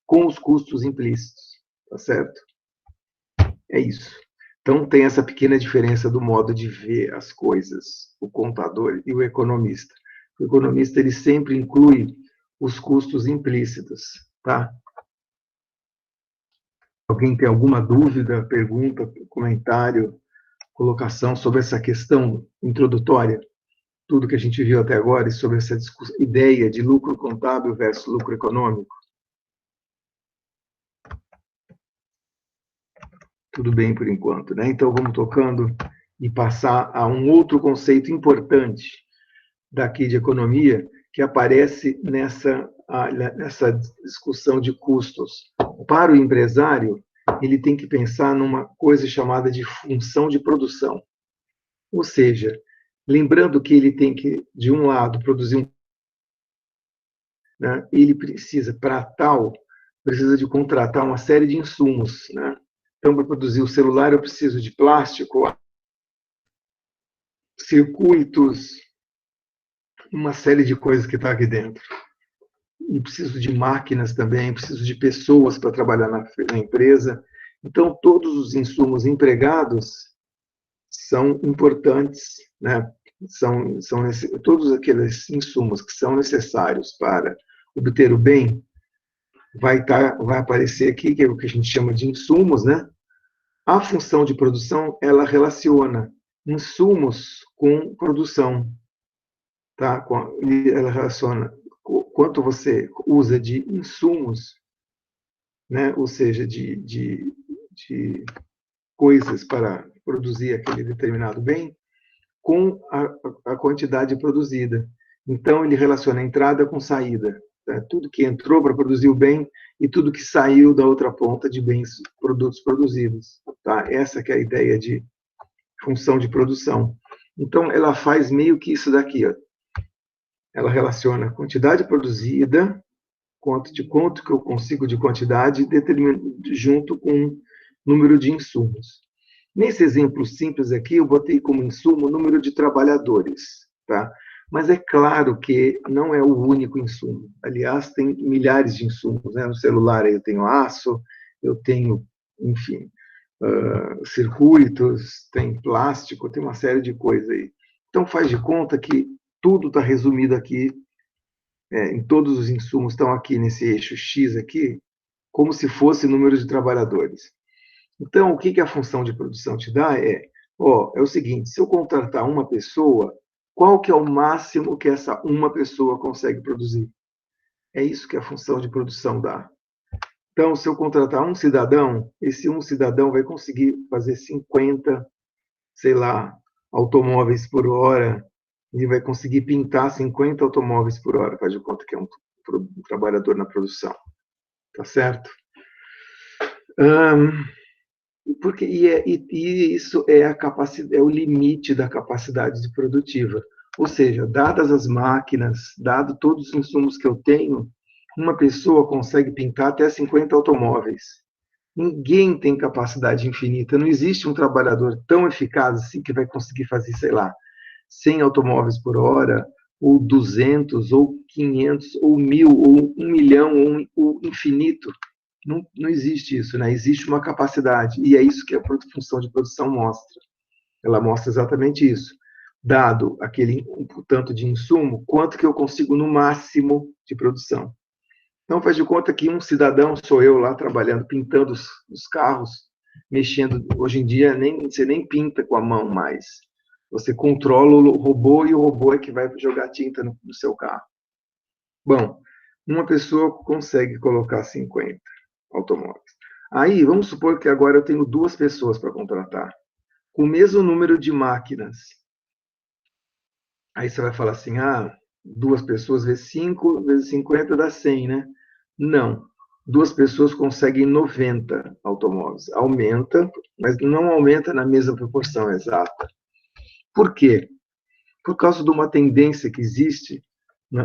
com os custos implícitos, tá certo? É isso. Então, tem essa pequena diferença do modo de ver as coisas, o contador e o economista. O economista, ele sempre inclui os custos implícitos, tá? Alguém tem alguma dúvida, pergunta, comentário, colocação sobre essa questão introdutória? Tudo que a gente viu até agora e sobre essa ideia de lucro contábil versus lucro econômico? Tudo bem por enquanto, né? Então, vamos tocando e passar a um outro conceito importante daqui de economia, que aparece nessa discussão de custos. Para o empresário, ele tem que pensar numa coisa chamada de função de produção. Ou seja, lembrando que ele tem que, de um lado, produzir né, ele precisa, para tal, precisa de contratar uma série de insumos, né? Então, para produzir o celular, eu preciso de plástico, circuitos, uma série de coisas que está aqui dentro. E preciso de máquinas também, preciso de pessoas para trabalhar na empresa. Então, todos os insumos empregados são importantes, né? Todos aqueles insumos que são necessários para obter o bem, vai aparecer aqui, que é o que a gente chama de insumos, né? A função de produção, ela relaciona insumos com produção, tá? Ela relaciona quanto você usa de insumos, né? Ou seja, de coisas para produzir aquele determinado bem, com a quantidade produzida. Então, ele relaciona a entrada com saída. Tá? Tudo que entrou para produzir o bem e tudo que saiu da outra ponta de bens, produtos produzidos. Tá? Essa que é a ideia de função de produção. Então, ela faz meio que isso daqui. Ó. Ela relaciona a quantidade produzida, quanto que eu consigo de quantidade, junto com o número de insumos. Nesse exemplo simples aqui, eu botei como insumo o número de trabalhadores, tá? Mas é claro que não é o único insumo. Aliás, tem milhares de insumos, né? No celular eu tenho aço, eu tenho, enfim, circuitos, tem plástico, tem uma série de coisas aí. Então, faz de conta que tudo está resumido aqui, em todos os insumos estão aqui nesse eixo X aqui, como se fosse número de trabalhadores. Então, o que a função de produção te dá é o seguinte, se eu contratar uma pessoa, qual que é o máximo que essa uma pessoa consegue produzir? É isso que a função de produção dá. Então, se eu contratar um cidadão, esse um cidadão vai conseguir fazer 50, sei lá, automóveis por hora, e vai conseguir pintar 50 automóveis por hora, faz de conta que é um trabalhador na produção. Tá certo? Porque isso é a capacidade, é o limite da capacidade produtiva. Ou seja, dadas as máquinas, dado todos os insumos que eu tenho, uma pessoa consegue pintar até 50 automóveis. Ninguém tem capacidade infinita. Não existe um trabalhador tão eficaz assim que vai conseguir fazer, sei lá, 100 automóveis por hora, ou 200, ou 500, ou 1.000, ou 1 milhão, ou infinito. Não existe isso, né? Existe uma capacidade, e é isso que a função de produção mostra. Ela mostra exatamente isso. Dado aquele tanto de insumo, quanto que eu consigo no máximo de produção. Então, faz de conta que um cidadão sou eu lá trabalhando, pintando os carros, mexendo. Hoje em dia, você nem pinta com a mão mais. Você controla o robô e o robô é que vai jogar tinta no seu carro. Bom, uma pessoa consegue colocar 50 automóveis. Aí, vamos supor que agora eu tenho 2 pessoas para contratar, com o mesmo número de máquinas. Aí você vai falar assim, 2 pessoas vezes 5 vezes 50 dá 100, né? Não. 2 pessoas conseguem 90 automóveis. Aumenta, mas não aumenta na mesma proporção exata. Por quê? Por causa de uma tendência que existe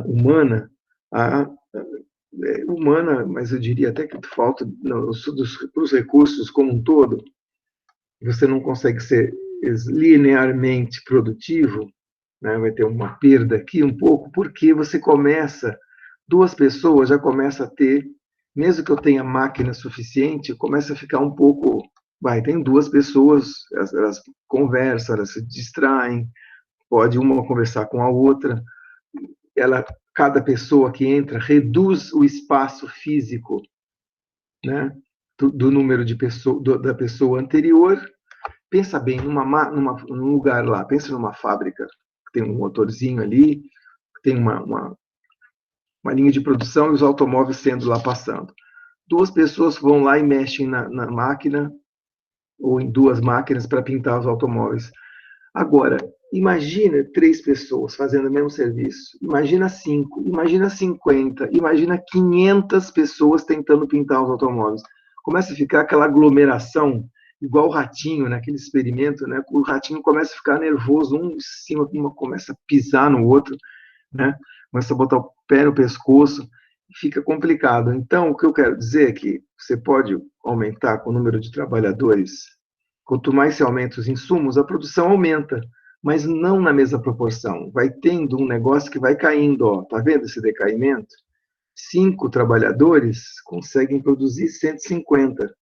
humana, mas eu diria até que falta dos recursos como um todo, você não consegue ser linearmente produtivo, né? Vai ter uma perda aqui um pouco, porque você começa, 2 pessoas já começa a ter, mesmo que eu tenha máquina suficiente, começa a ficar um pouco, tem 2 pessoas, elas conversam, elas se distraem, pode uma conversar com a outra, cada pessoa que entra reduz o espaço físico, né, do número de da pessoa anterior. Pensa bem, num lugar lá, pensa numa fábrica, tem um motorzinho ali, tem uma linha de produção e os automóveis sendo lá passando. 2 pessoas vão lá e mexem na máquina, ou em 2 máquinas, para pintar os automóveis. Agora, imagina 3 pessoas fazendo o mesmo serviço, imagina 5, imagina 50, imagina 500 pessoas tentando pintar os automóveis. Começa a ficar aquela aglomeração, igual o ratinho, naquele experimento, né? O ratinho começa a ficar nervoso, um em cima, começa a pisar no outro, né? Começa a botar o pé no pescoço, fica complicado. Então, o que eu quero dizer é que você pode aumentar com o número de trabalhadores. Quanto mais se aumenta os insumos, a produção aumenta, mas não na mesma proporção. Vai tendo um negócio que vai caindo, ó. Tá vendo esse decaimento? 5 trabalhadores conseguem produzir 150.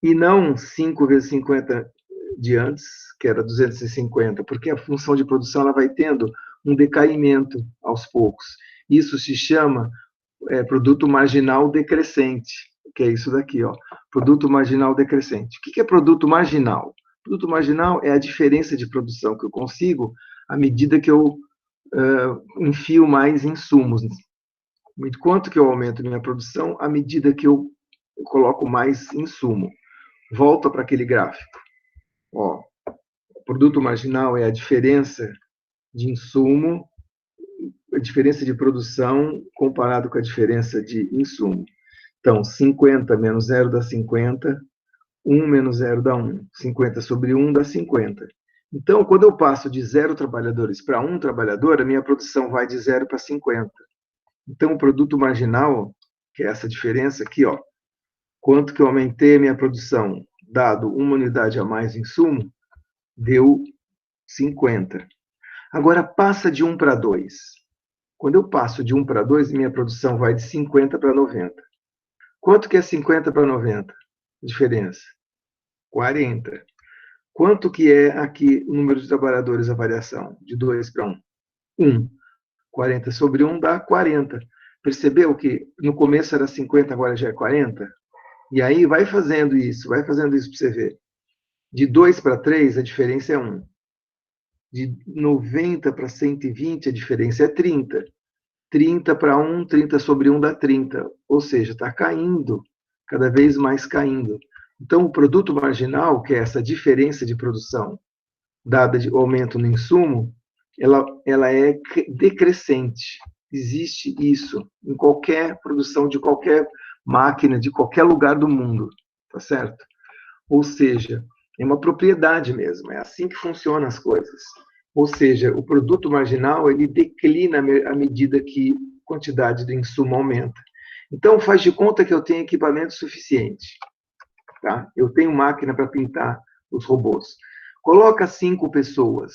E não 5 vezes 50 de antes, que era 250, porque a função de produção ela vai tendo um decaimento aos poucos. Isso se chama produto marginal decrescente, que é isso daqui, ó, produto marginal decrescente. O que é produto marginal? Produto marginal é a diferença de produção que eu consigo à medida que eu enfio mais insumos. Quanto que eu aumento minha produção à medida que eu coloco mais insumo. Volta para aquele gráfico. Ó, o produto marginal é a diferença de insumo, a diferença de produção comparado com a diferença de insumo. Então, 50 menos 0 dá 50, 1 menos 0 dá 1. 50 sobre 1 dá 50. Então, quando eu passo de 0 trabalhadores para 1 trabalhador, a minha produção vai de 0 para 50. Então, o produto marginal, que é essa diferença aqui, ó, quanto que eu aumentei a minha produção? dado uma unidade a mais de insumo, deu 50. Agora passa de 1 para 2. Quando eu passo de 1 para 2, minha produção vai de 50 para 90. Quanto que é 50 para 90? Diferença. 40. Quanto que é aqui o número de trabalhadores, a variação? De 2 para 1. 1. 40 sobre 1 dá 40. Percebeu que no começo era 50, agora já é 40? E aí vai fazendo isso para você ver. De 2 para 3, a diferença é 1. De 90 para 120, a diferença é 30. 30 para 1, 30 sobre 1 dá 30. Ou seja, está caindo, cada vez mais caindo. Então, o produto marginal, que é essa diferença de produção dada de aumento no insumo, ela é decrescente. Existe isso em qualquer produção de qualquer máquina, de qualquer lugar do mundo, tá certo? Ou seja, é uma propriedade mesmo, é assim que funcionam as coisas. Ou seja, o produto marginal, ele declina à medida que a quantidade do insumo aumenta. Então, faz de conta que eu tenho equipamento suficiente. Tá? Eu tenho máquina para pintar os robôs. Coloca 5 pessoas,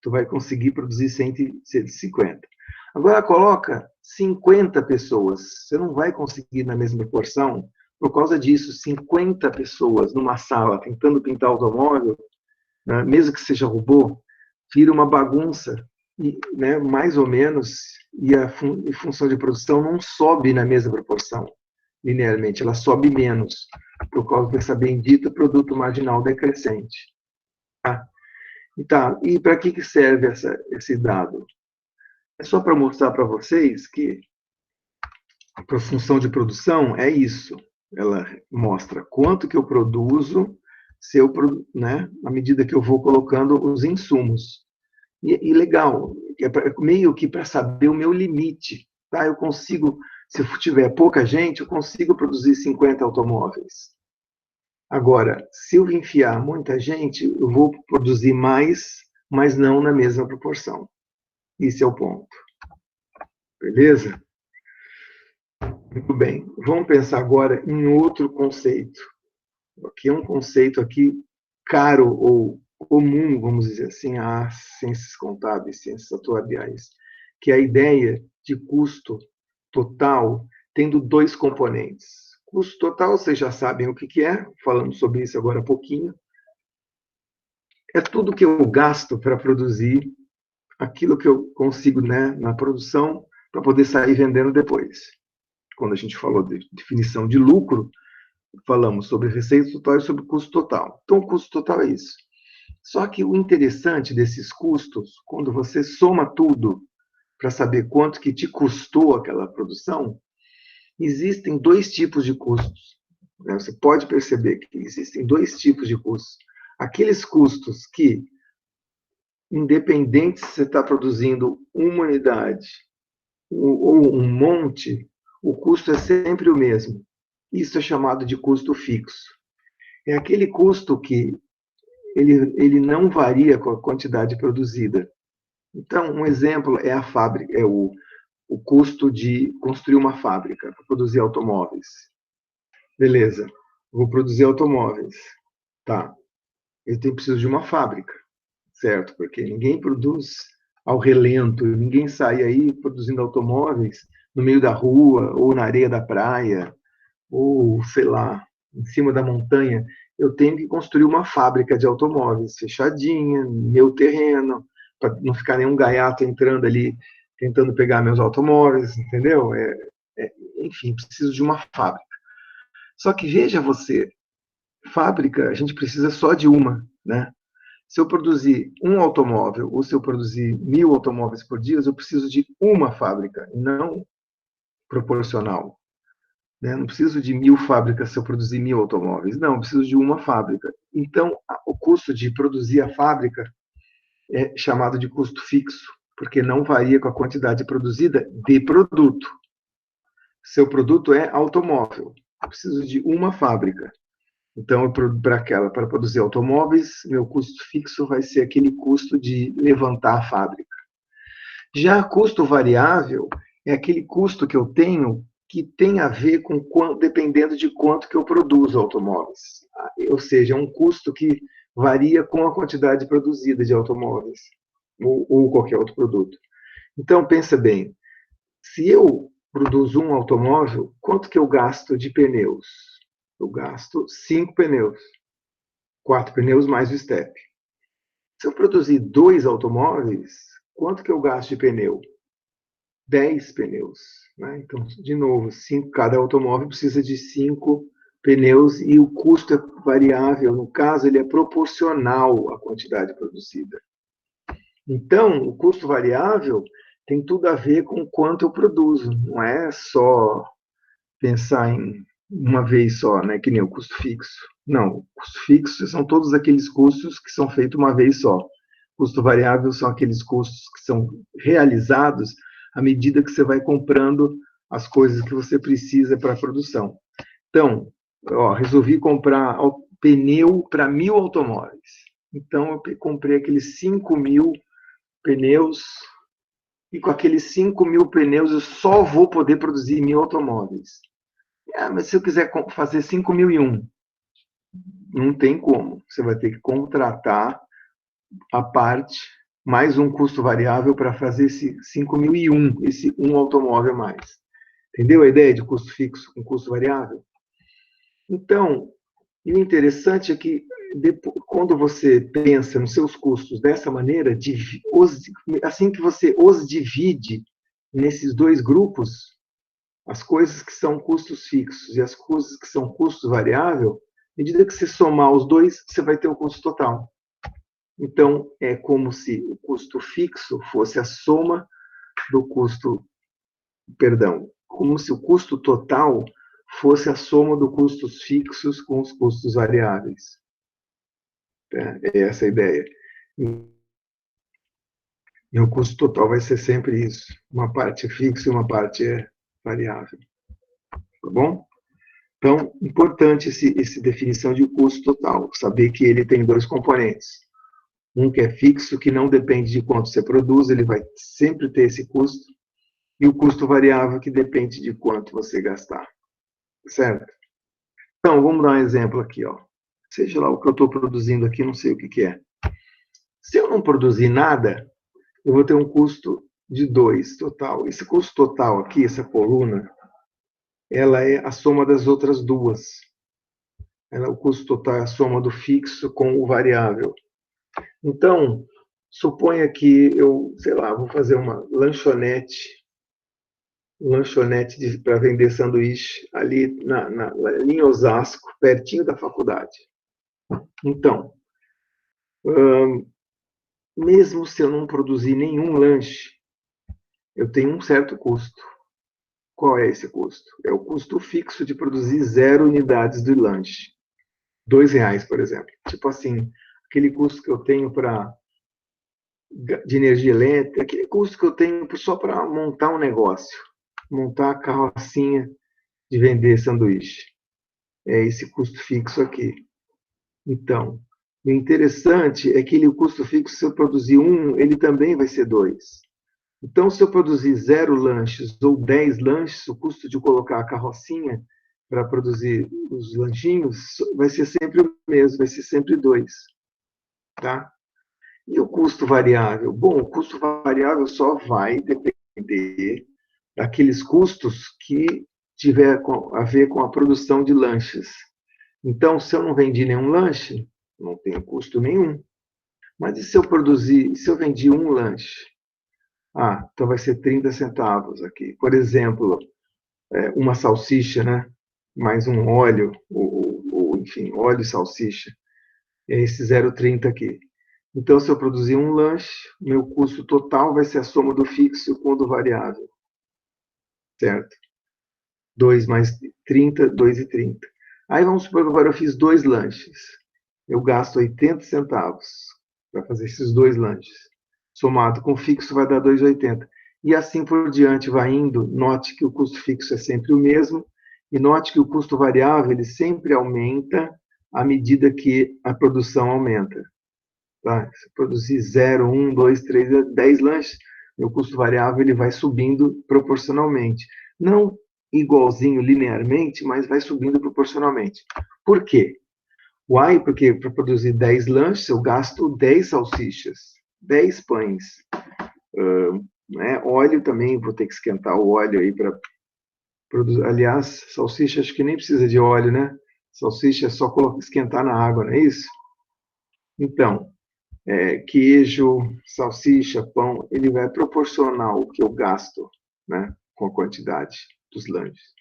tu vai conseguir produzir 150. Agora coloca 50 pessoas, você não vai conseguir na mesma proporção. Por causa disso, 50 pessoas numa sala tentando pintar automóvel, né, mesmo que seja robô, vira uma bagunça, e, né, mais ou menos, e a função de produção não sobe na mesma proporção, linearmente, ela sobe menos, por causa dessa bendita produto marginal decrescente. Tá? E para que serve esse dado? É só para mostrar para vocês que a função de produção é isso. Ela mostra quanto que eu produzo, se eu, né, à medida que eu vou colocando os insumos. E legal, meio que para saber o meu limite. Tá? Eu consigo, se eu tiver pouca gente, eu consigo produzir 50 automóveis. Agora, se eu enfiar muita gente, eu vou produzir mais, mas não na mesma proporção. Esse é o ponto. Beleza? Muito bem. Vamos pensar agora em outro conceito. Aqui é um conceito aqui caro ou comum, vamos dizer assim, às ciências contábeis, ciências atuariais, que é a ideia de custo total tendo 2 componentes. Custo total, vocês já sabem o que é, falamos sobre isso agora há pouquinho. É tudo que eu gasto para produzir aquilo que eu consigo, né, na produção para poder sair vendendo depois. Quando a gente falou de definição de lucro, falamos sobre receita total e sobre custo total. Então, o custo total é isso. Só que o interessante desses custos, quando você soma tudo para saber quanto que te custou aquela produção, existem 2 tipos de custos. Você pode perceber que existem 2 tipos de custos. Aqueles custos que, independente se você está produzindo uma unidade ou um monte, o custo é sempre o mesmo. Isso é chamado de custo fixo. É aquele custo que ele não varia com a quantidade produzida. Então, um exemplo é a fábrica, é o custo de construir uma fábrica para produzir automóveis. Beleza, vou produzir automóveis. Tá, eu preciso de uma fábrica, certo? Porque ninguém produz ao relento, ninguém sai aí produzindo automóveis no meio da rua, ou na areia da praia, ou, sei lá, em cima da montanha. Eu tenho que construir uma fábrica de automóveis, fechadinha, meu terreno, para não ficar nenhum gaiato entrando ali, tentando pegar meus automóveis, entendeu? Enfim, preciso de uma fábrica. Só que veja você, fábrica, a gente precisa só de uma, né? Se eu produzir um automóvel, ou se eu produzir 1000 automóveis por dia, eu preciso de uma fábrica, não proporcional. Né? Não preciso de 1000 fábricas se eu produzir 1000 automóveis. Não, eu preciso de uma fábrica. Então, o custo de produzir a fábrica é chamado de custo fixo, porque não varia com a quantidade produzida de produto. Seu produto é automóvel. Eu preciso de uma fábrica. Então, para produzir automóveis, meu custo fixo vai ser aquele custo de levantar a fábrica. Já custo variável é aquele custo que eu tenho que tem a ver com dependendo de quanto que eu produzo automóveis. ou seja, é um custo que varia com a quantidade produzida de automóveis ou qualquer outro produto. Então, pensa bem, se eu produzo um automóvel, quanto que eu gasto de pneus? Eu gasto 5 pneus, 4 pneus mais o step. Se eu produzir 2 automóveis, quanto que eu gasto de pneu? 10 pneus. Né? Então, de novo, cada automóvel precisa de 5 pneus e o custo é variável. No caso, ele é proporcional à quantidade produzida. Então, o custo variável tem tudo a ver com quanto eu produzo. Não é só pensar em uma vez só, né? Que nem o custo fixo. Não, o custo fixo são todos aqueles custos que são feitos uma vez só. Custo variável são aqueles custos que são realizados à medida que você vai comprando as coisas que você precisa para a produção. Então, resolvi comprar pneu para 1.000 automóveis. Então, eu comprei aqueles 5.000 pneus e com aqueles 5.000 pneus eu só vou poder produzir 1.000 automóveis. Mas se eu quiser fazer 5.001, não tem como. Você vai ter que contratar a parte, mais um custo variável para fazer esse 5.001, esse um automóvel a mais. Entendeu a ideia de custo fixo com custo variável? Então, e o interessante é que quando você pensa nos seus custos dessa maneira, assim que você os divide nesses 2 grupos, as coisas que são custos fixos e as coisas que são custos variável, à medida que você somar os 2, você vai ter o custo total. Então, é como se o custo fixo fosse a soma do custo, como se o custo total fosse a soma dos custos fixos com os custos variáveis. É essa a ideia. E o custo total vai ser sempre isso. Uma parte é fixa e uma parte é variável. Tá bom? Então, importante essa definição de custo total. Saber que ele tem 2 componentes. Um que é fixo, que não depende de quanto você produz, ele vai sempre ter esse custo. E o custo variável, que depende de quanto você gastar. Certo? Então, vamos dar um exemplo aqui. Seja lá o que eu estou produzindo aqui, não sei o que é. Se eu não produzir nada, eu vou ter um custo de 2 total. Esse custo total aqui, essa coluna, ela é a soma das outras duas. O custo total é a soma do fixo com o variável. Então, suponha que eu, sei lá, vou fazer uma lanchonete para vender sanduíche ali em Osasco, pertinho da faculdade. Então, mesmo se eu não produzir nenhum lanche, eu tenho um certo custo. Qual é esse custo? É o custo fixo de produzir 0 unidades do lanche. R$2, por exemplo. Tipo assim, aquele custo que eu tenho de energia elétrica, aquele custo que eu tenho só para montar um negócio, montar a carrocinha de vender sanduíche. É esse custo fixo aqui. Então, o interessante é que o custo fixo, se eu produzir 1, ele também vai ser 2. Então, se eu produzir 0 lanches ou 10 lanches, o custo de colocar a carrocinha para produzir os lanchinhos vai ser sempre o mesmo, vai ser sempre 2. Tá? E o custo variável? Bom, o custo variável só vai depender daqueles custos que tiver a ver com a produção de lanches. Então, se eu não vendi nenhum lanche, não tenho custo nenhum. Mas e se eu vendi um lanche? Então vai ser 30 centavos aqui. Por exemplo, uma salsicha, né? Mais um óleo, enfim, óleo e salsicha. É esse 0,30 aqui. Então, se eu produzir um lanche, meu custo total vai ser a soma do fixo com o do variável. Certo? 2 mais 30, 2,30. Aí vamos supor que agora eu fiz 2 lanches. Eu gasto 80 centavos para fazer esses 2 lanches. Somado com o fixo vai dar 2,80. E assim por diante vai indo. Note que o custo fixo é sempre o mesmo. E note que o custo variável ele sempre aumenta à medida que a produção aumenta. Tá? Se eu produzir 0, 1, 2, 3, 10 lanches, meu custo variável ele vai subindo proporcionalmente. Não igualzinho linearmente, mas vai subindo proporcionalmente. Por quê? Why? Porque para produzir 10 lanches, eu gasto 10 salsichas, 10 pães. Né? Óleo também, vou ter que esquentar o óleo aí para produzir. Aliás, salsicha acho que nem precisa de óleo, né? Salsicha é só esquentar na água, não é isso? Então, queijo, salsicha, pão, ele vai proporcionar o que eu gasto, né, com a quantidade dos lanches.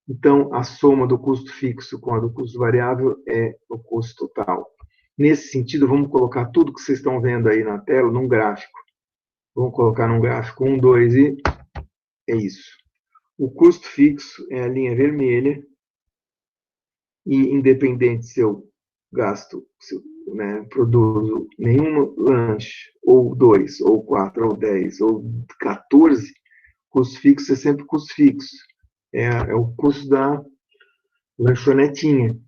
Então, a soma do custo fixo com a do custo variável é o custo total. Nesse sentido, vamos colocar tudo que vocês estão vendo aí na tela num gráfico. Vamos colocar num gráfico 1, 2 e é isso. O custo fixo é a linha vermelha e independente se eu gasto, se eu, né, produzo nenhum lanche, ou 2, ou 4, ou 10, ou 14, custo fixo é sempre custo fixo. É o custo da lanchonetinha,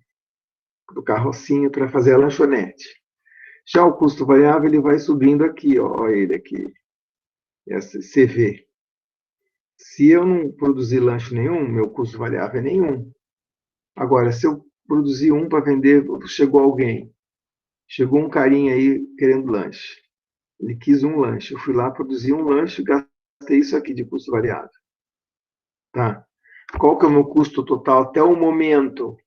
do carrocinho para fazer a lanchonete. Já o custo variável, ele vai subindo aqui, ó ele aqui, essa CV. Se eu não produzir lanche nenhum, meu custo variável é nenhum. Agora, se eu produzir um para vender, chegou alguém, chegou um carinha aí querendo lanche. Ele quis um lanche. Eu fui lá, produzi um lanche e gastei isso aqui de custo variável. Tá? Qual que é o meu custo total até o momento? O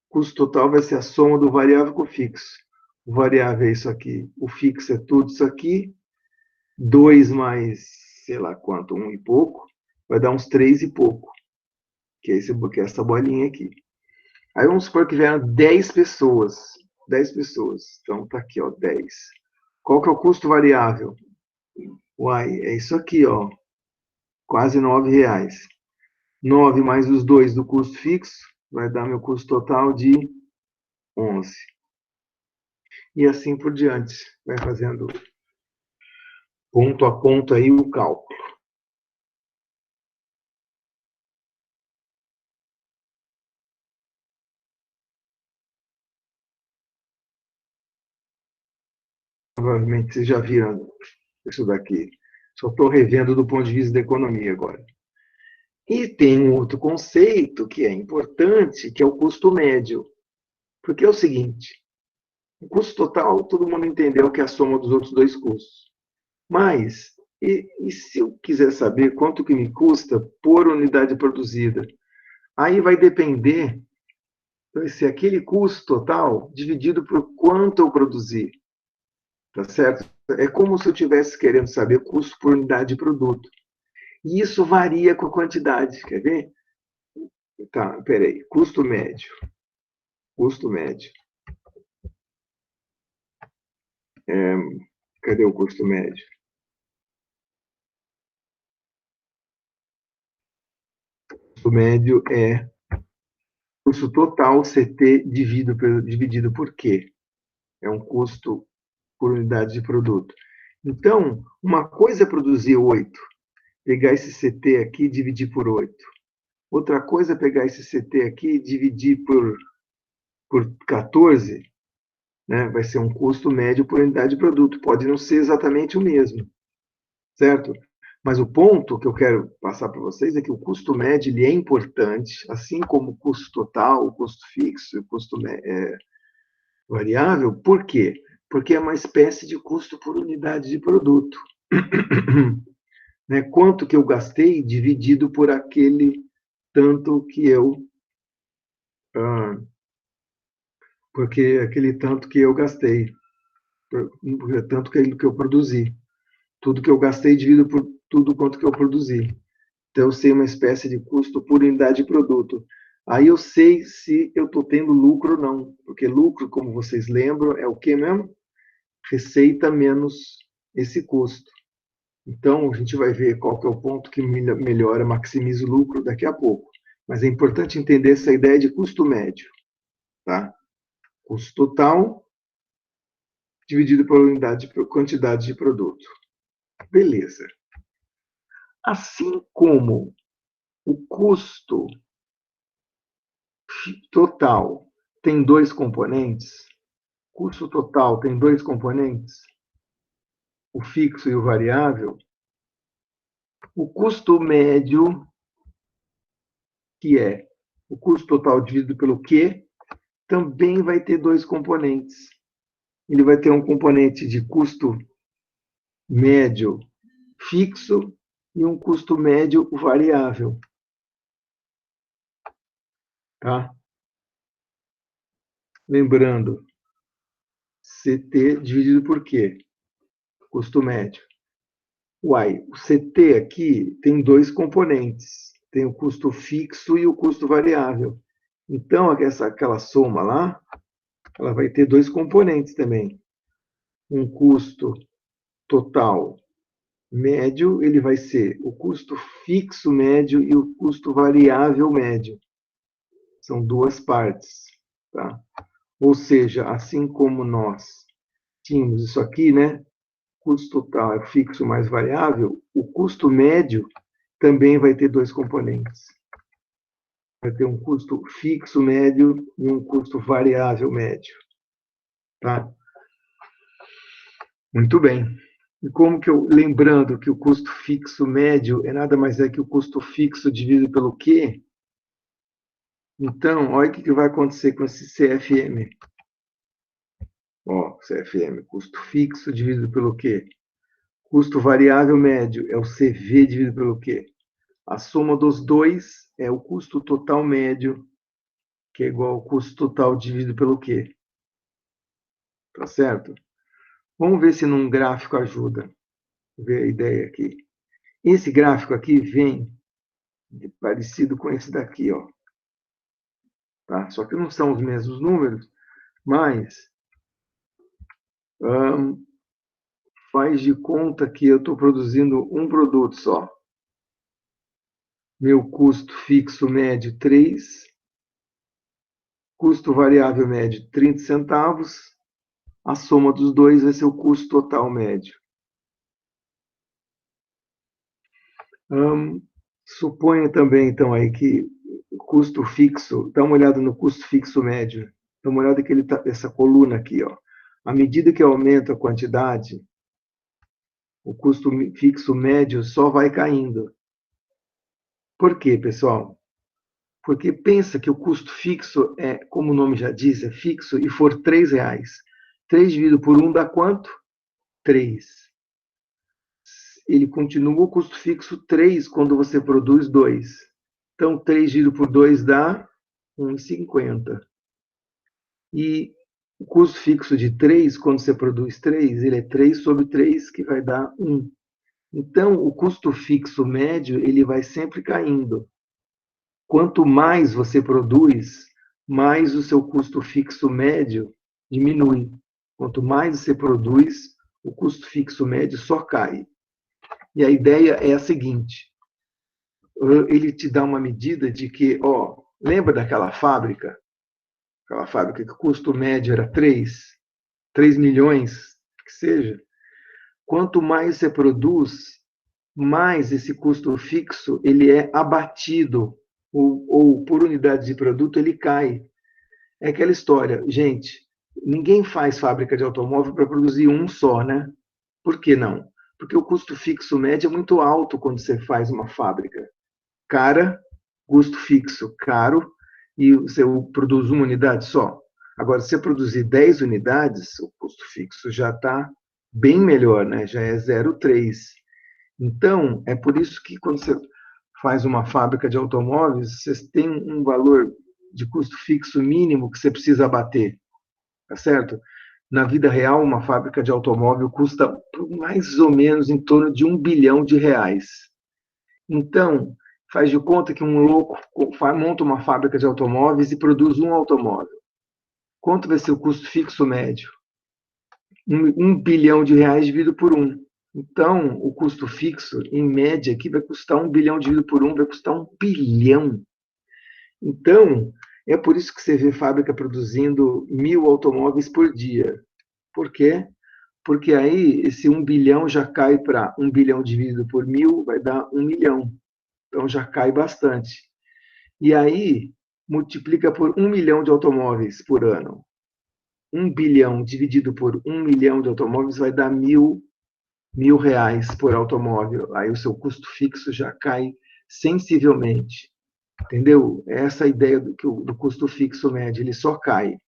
custo total vai ser a soma do variável com o fixo. O variável é isso aqui. O fixo é tudo isso aqui. 2 mais, sei lá quanto, 1 e pouco, vai dar uns 3 e pouco. Que é essa bolinha aqui. Aí vamos supor que vieram 10 pessoas. 10 pessoas. Então tá aqui, ó, 10. Qual que é o custo variável? Uai, é isso aqui, ó. Quase R$ 9. 9 mais os 2 do custo fixo vai dar meu custo total de 11. E assim por diante. Vai fazendo ponto a ponto aí o cálculo. Provavelmente vocês já viram isso daqui. Só estou revendo do ponto de vista da economia agora. E tem um outro conceito que é importante, que é o custo médio. Porque é o seguinte, o custo total, todo mundo entendeu que é a soma dos outros dois custos. Mas, e se eu quiser saber quanto que me custa por unidade produzida? Aí vai depender, vai ser aquele custo total dividido por quanto eu produzi. Tá certo? É como se eu estivesse querendo saber o custo por unidade de produto. E isso varia com a quantidade. Quer ver? Tá, peraí. Custo médio. Custo médio. Cadê o custo médio? O custo médio é custo total CT dividido por Q. É um custo por unidade de produto. Então, uma coisa é produzir 8, pegar esse CT aqui e dividir por 8. Outra coisa é pegar esse CT aqui e dividir por 14, né? Vai ser um custo médio por unidade de produto. Pode não ser exatamente o mesmo, certo? Mas o ponto que eu quero passar para vocês é que o custo médio ele é importante, assim como o custo total, o custo fixo, o custo variável. Por quê? Porque é uma espécie de custo por unidade de produto. Né? Quanto que eu gastei dividido por aquele tanto que eu porque aquele tanto que eu gastei, tanto que eu produzi. Tudo que eu gastei dividido por tudo quanto que eu produzi. Então, eu sei uma espécie de custo por unidade de produto. Aí eu sei se eu estou tendo lucro ou não. Porque lucro, como vocês lembram, é o que mesmo? Receita menos esse custo. Então, a gente vai ver qual que é o ponto que melhora, maximiza o lucro daqui a pouco. Mas é importante entender essa ideia de custo médio. Tá? Custo total dividido por quantidade de produto. Beleza. Assim como o custo total tem dois componentes, custo total tem dois componentes, o fixo e o variável, o custo médio, que é o custo total dividido pelo Q, também vai ter dois componentes. Ele vai ter um componente de custo médio fixo e um custo médio variável. Tá? Lembrando, CT dividido por quê? Custo médio. Uai, o CT aqui tem dois componentes. Tem o custo fixo e o custo variável. Então, aquela soma lá, ela vai ter dois componentes também. Um custo total médio, ele vai ser o custo fixo médio e o custo variável médio. São duas partes, tá? Ou seja, assim como nós tínhamos isso aqui, né? Custo total é fixo mais variável, o custo médio também vai ter dois componentes. Vai ter um custo fixo médio e um custo variável médio. Tá? Muito bem. E como que lembrando que o custo fixo médio é nada mais é que o custo fixo dividido pelo Q? Então, olha o que vai acontecer com esse CFM. Ó, CFM, custo fixo dividido pelo Q. Custo variável médio é o CV dividido pelo Q. A soma dos dois é o custo total médio, que é igual ao custo total dividido pelo Q. Tá certo? Vamos ver se num gráfico ajuda. Vou ver a ideia aqui. Esse gráfico aqui vem parecido com esse daqui, ó. Tá? Só que não são os mesmos números, mas faz de conta que eu estou produzindo um produto só. Meu custo fixo médio 3, custo variável médio 30 centavos, a soma dos dois vai ser o custo total médio. Suponha também, então, aí que o custo fixo, dá uma olhada no custo fixo médio, dá uma olhada que ele tá, essa coluna aqui, ó. À medida que aumenta a quantidade, o custo fixo médio só vai caindo. Por quê, pessoal? Porque pensa que o custo fixo é, como o nome já diz, é fixo e for R$3. 3 dividido por 1 dá quanto? 3. Ele continua o custo fixo 3 quando você produz 2. Então, 3 dividido por 2 dá 1,50. E o custo fixo de 3, quando você produz 3, ele é 3 sobre 3, que vai dar 1. Então, o custo fixo médio, ele vai sempre caindo. Quanto mais você produz, mais o seu custo fixo médio diminui. Quanto mais você produz, o custo fixo médio só cai. E a ideia é a seguinte: ele te dá uma medida de que, ó, lembra daquela fábrica? Aquela fábrica que o custo médio era 3 milhões, que seja. Quanto mais você produz, mais esse custo fixo ele é abatido, ou por unidade de produto ele cai. É aquela história, gente, ninguém faz fábrica de automóvel para produzir um só, né? Por que não? Porque o custo fixo médio é muito alto quando você faz uma fábrica. Cara, custo fixo caro, e você produz uma unidade só. Agora, se você produzir 10 unidades, o custo fixo já está bem melhor, né? Já é 0,3. Então, é por isso que quando você faz uma fábrica de automóveis, você tem um valor de custo fixo mínimo que você precisa abater, tá certo? Na vida real, uma fábrica de automóvel custa mais ou menos em torno de R$1 bilhão. Então, faz de conta que um louco monta uma fábrica de automóveis e produz um automóvel. Quanto vai ser o custo fixo médio? R$1 bilhão dividido por 1. Então, o custo fixo, em média, aqui vai custar R$1 bilhão dividido por 1, vai custar R$1 bilhão. Então, é por isso que você vê fábrica produzindo 1.000 automóveis por dia. Por quê? Porque aí esse 1 bilhão já cai para 1 bilhão dividido por 1.000, vai dar 1 milhão. Então já cai bastante. E aí multiplica por 1 milhão de automóveis por ano. 1 bilhão dividido por 1 milhão de automóveis vai dar R$1.000 por automóvel. Aí o seu custo fixo já cai sensivelmente. Entendeu? É essa ideia do custo fixo médio, ele só cai.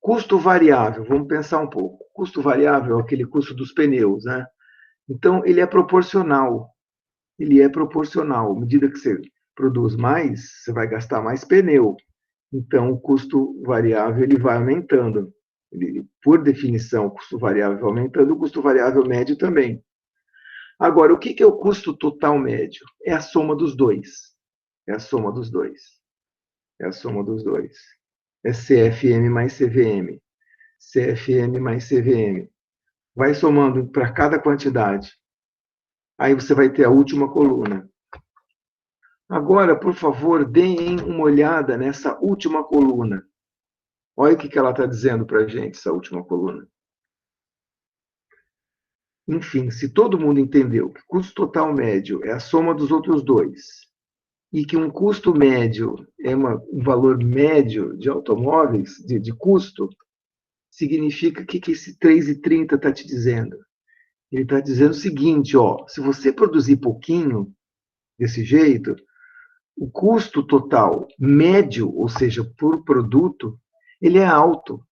Custo variável, vamos pensar um pouco. Custo variável é aquele custo dos pneus, né? Então, ele é proporcional. Ele é proporcional. À medida que você produz mais, você vai gastar mais pneu. Então, o custo variável ele vai aumentando. Ele, por definição, o custo variável vai aumentando, o custo variável médio também. Agora, o que é o custo total médio? É a soma dos dois. É a soma dos dois. É a soma dos dois. É CFM mais CVM. CFM mais CVM. Vai somando para cada quantidade. Aí você vai ter a última coluna. Agora, por favor, deem uma olhada nessa última coluna. Olha o que ela está dizendo para a gente, essa última coluna. Enfim, se todo mundo entendeu que custo total médio é a soma dos outros dois, e que um custo médio é um valor médio de automóveis, de custo, significa que esse 3,30 está te dizendo? Ele está dizendo o seguinte, ó, se você produzir pouquinho desse jeito, o custo total médio, ou seja, por produto, ele é alto.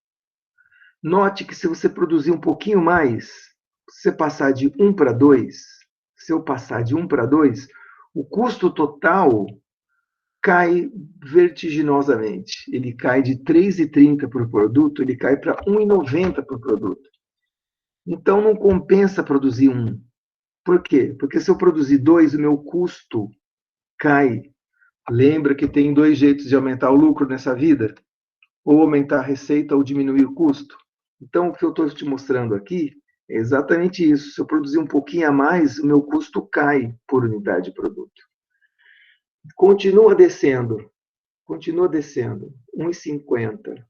Note que se você produzir um pouquinho mais, se você passar de 1 para 2, se eu passar de 1 para 2, o custo total cai vertiginosamente. Ele cai de 3,30 por produto, ele cai para 1,90 por produto. Então não compensa produzir um. Por quê? Porque se eu produzir dois, o meu custo cai. Lembra que tem dois jeitos de aumentar o lucro nessa vida? Ou aumentar a receita ou diminuir o custo. Então, o que eu estou te mostrando aqui é exatamente isso. Se eu produzir um pouquinho a mais, o meu custo cai por unidade de produto. Continua descendo. Continua descendo. 1,50.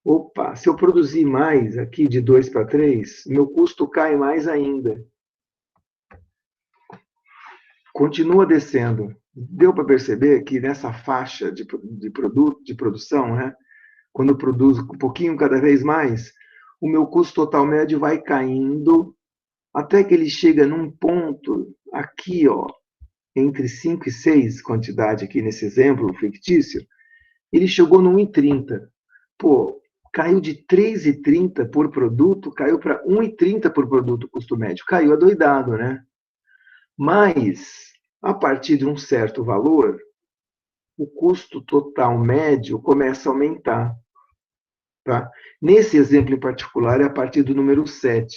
Opa, se eu produzir mais aqui de 2 para 3, meu custo cai mais ainda. Continua descendo. Deu para perceber que nessa faixa de produto, de produção, né? Quando eu produzo um pouquinho cada vez mais, o meu custo total médio vai caindo até que ele chega num ponto aqui, ó, entre 5 e 6, quantidade aqui nesse exemplo fictício, ele chegou no 1,30. Pô, caiu de 3,30 por produto, caiu para 1,30 por produto custo médio. Caiu adoidado, né? Mas, a partir de um certo valor, o custo total médio começa a aumentar. Tá? Nesse exemplo em particular, é a partir do número 7.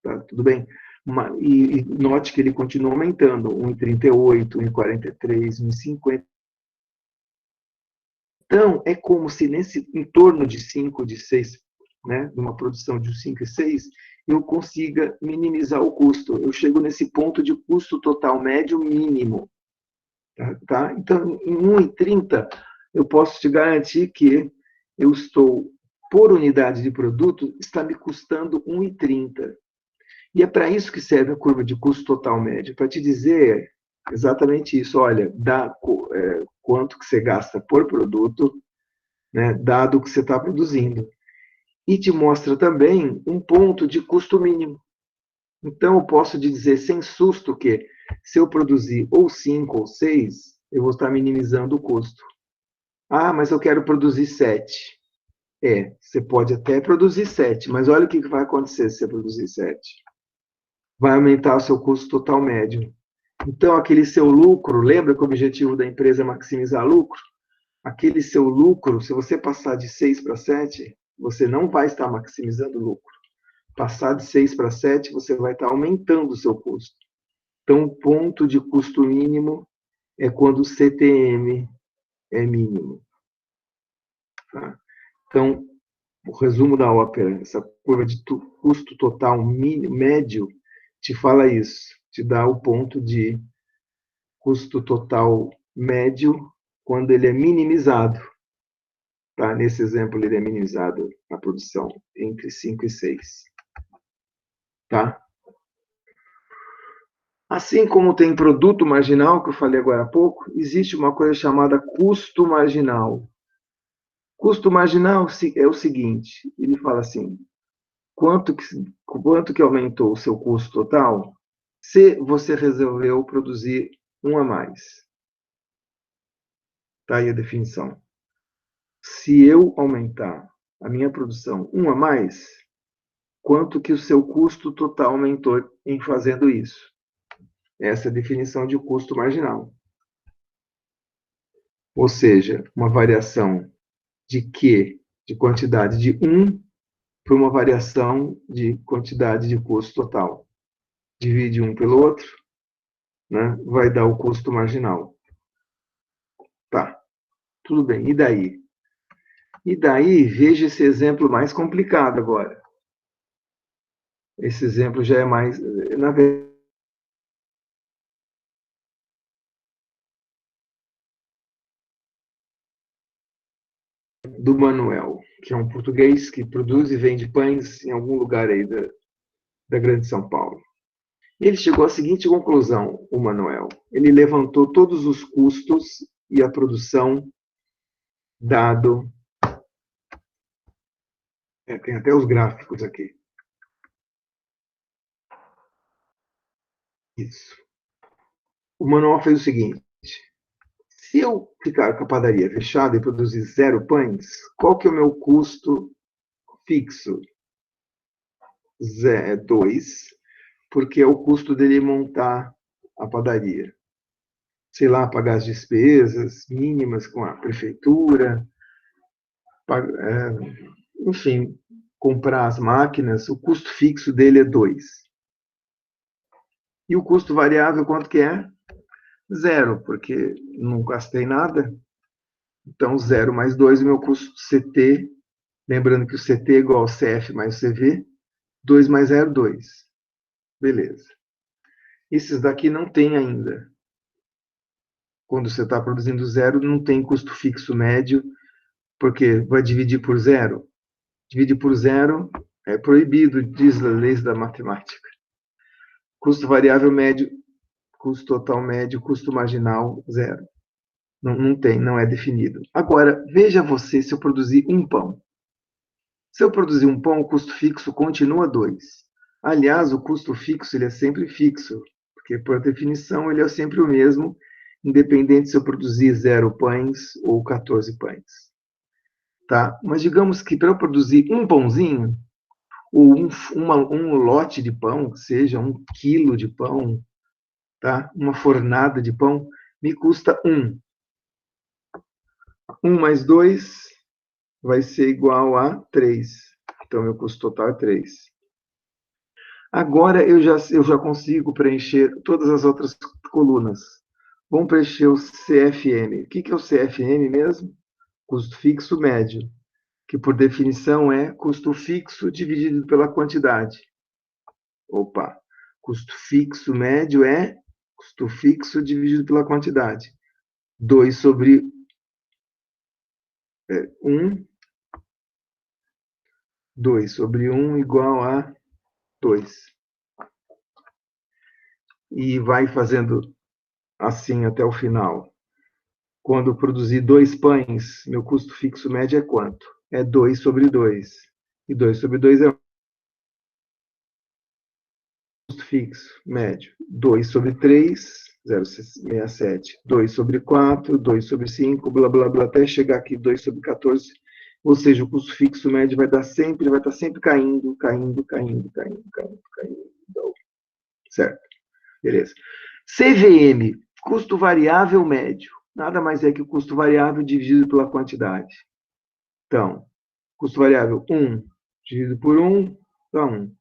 Tá? Tudo bem? E note que ele continua aumentando, 1,38, 1,43, 1,50. Então, é como se nesse em torno de 5, de 6, né, numa produção de 5 e 6, eu consiga minimizar o custo. Eu chego nesse ponto de custo total médio mínimo. Tá? Então, em 1,30, eu posso te garantir que eu estou, por unidade de produto, está me custando 1,30. E é para isso que serve a curva de custo total médio, para te dizer exatamente isso. Olha, dá quanto que você gasta por produto, né, dado o que você está produzindo. E te mostra também um ponto de custo mínimo. Então, eu posso te dizer sem susto que se eu produzir ou 5 ou 6, eu vou estar minimizando o custo. Ah, mas eu quero produzir 7. Você pode até produzir 7, mas olha o que vai acontecer se você produzir 7. Vai aumentar o seu custo total médio. Então, aquele seu lucro, lembra que o objetivo da empresa é maximizar lucro? Aquele seu lucro, se você passar de 6 para 7, você não vai estar maximizando o lucro. Passar de 6 para 7, você vai estar aumentando o seu custo. Então, o ponto de custo mínimo é quando o CTM é mínimo. Tá? Então, o resumo da ópera, essa curva de custo total médio, te fala isso, te dá o ponto de custo total médio quando ele é minimizado. Tá? Nesse exemplo, ele é minimizado na produção entre 5 e 6. Tá? Assim como tem produto marginal, que eu falei agora há pouco, existe uma coisa chamada custo marginal. Custo marginal é o seguinte, ele fala assim, quanto que aumentou o seu custo total se você resolveu produzir um a mais. Tá aí a definição. Se eu aumentar a minha produção 1 a mais, quanto que o seu custo total aumentou em fazendo isso? Essa é a definição de custo marginal. Ou seja, uma variação de Q, de quantidade de 1, para uma variação de quantidade de custo total. Divide um pelo outro, né, vai dar o custo marginal. Tá, tudo bem. E daí? E daí, veja esse exemplo mais complicado agora. Esse exemplo já é mais, na verdade, do Manuel, que é um português que produz e vende pães em algum lugar aí da Grande São Paulo. Ele chegou à seguinte conclusão, o Manuel. Ele levantou todos os custos e a produção dado. Tem até os gráficos aqui. Isso. O Manuel fez o seguinte: se eu ficar com a padaria fechada e produzir 0 pães, qual que é o meu custo fixo? 2, porque é o custo dele montar a padaria. Sei lá, pagar as despesas mínimas com a prefeitura, enfim, comprar as máquinas, o custo fixo dele é 2. E o custo variável, quanto que é? 0, porque não gastei nada. Então, 0 mais 2, o meu custo CT, lembrando que o CT é igual ao CF mais o CV, 2 mais 0, 2. Beleza. Esses daqui não tem ainda. Quando você está produzindo 0, não tem custo fixo médio, porque vai dividir por 0. Dividir por 0 é proibido, diz a lei da matemática. Custo variável médio, custo total médio, custo marginal, 0. Não tem, não é definido. Agora, veja você se eu produzir um pão. Se eu produzir um pão, o custo fixo continua 2. Aliás, o custo fixo ele é sempre fixo, porque, por definição, ele é sempre o mesmo, independente se eu produzir 0 pães ou 14 pães. Tá? Mas digamos que para eu produzir um pãozinho, ou um lote de pão, que seja 1 quilo de pão, tá? Uma fornada de pão, me custa 1. 1 mais 2 vai ser igual a 3. Então, meu custo total é 3. Agora eu já consigo preencher todas as outras colunas. Vamos preencher o CFM. O que é o CFM mesmo? Custo fixo médio, que por definição é custo fixo dividido pela quantidade. Opa, custo fixo médio é custo fixo dividido pela quantidade. 2 sobre 1. 2 sobre 1 igual a 2. E vai fazendo assim até o final. Quando eu produzir 2 pães, meu custo fixo médio é quanto? É 2 sobre 2. E 2 sobre 2 é o custo fixo médio. 2 sobre 3, 0,67. 2 sobre 4, 2 sobre 5, blá, blá, blá, até chegar aqui 2 sobre 14. Ou seja, o custo fixo médio vai estar sempre caindo, caindo, caindo, caindo, caindo, caindo. Certo? Beleza. CVM, custo variável médio. Nada mais é que o custo variável dividido pela quantidade. Então, custo variável 1 dividido por 1 dá 1.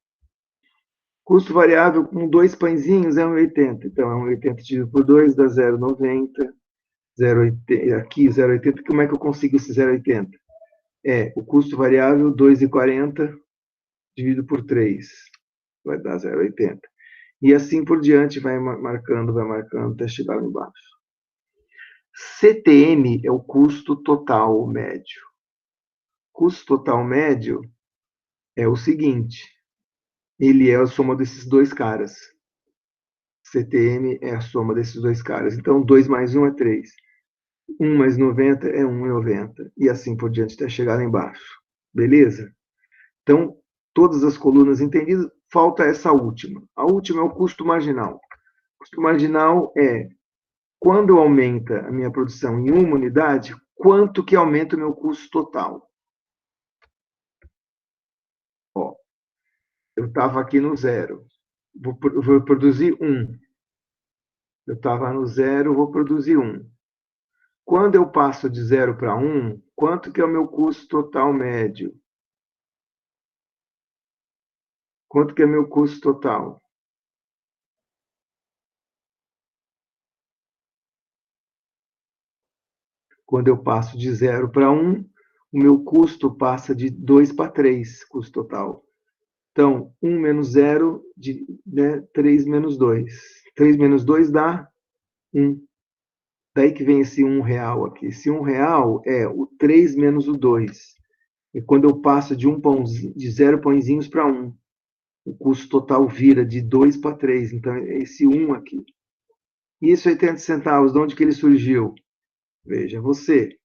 Custo variável com 2 pãezinhos é 1,80. Então, é 1,80 dividido por 2 dá 0,90. 0,80, aqui 0,80. Como é que eu consigo esse 0,80? O custo variável 2,40 dividido por 3. Vai dar 0,80. E assim por diante, vai marcando, até chegar lá embaixo. CTM é o custo total médio. Custo total médio é o seguinte: ele é a soma desses dois caras. CTM é a soma desses dois caras. Então, 2 mais 1 é 3. 1 mais 90 é 1,90. E assim por diante, até chegar lá embaixo. Beleza? Então, todas as colunas entendidas, falta essa última. A última é o custo marginal. O custo marginal é quando aumenta a minha produção em uma unidade, quanto que aumenta o meu custo total? Ó, eu estava aqui no zero, vou produzir 1. Eu estava no zero, vou produzir 1. Quando eu passo de 0 para 1, quanto que é o meu custo total médio? Quanto que é o meu custo total? Quando eu passo de 0 para 1, o meu custo passa de 2 para 3, custo total. Então, 1 menos 0, 3 menos 2. 3 menos 2 dá 1. Daí que vem esse R$ 1 aqui. Esse R$ 1 é o 3 menos o 2. E quando eu passo de 0 pãezinhos para 1, o custo total vira de 2 para 3. Então, é esse 1 aqui. E esse 80 centavos, de onde que ele surgiu? Veja, você.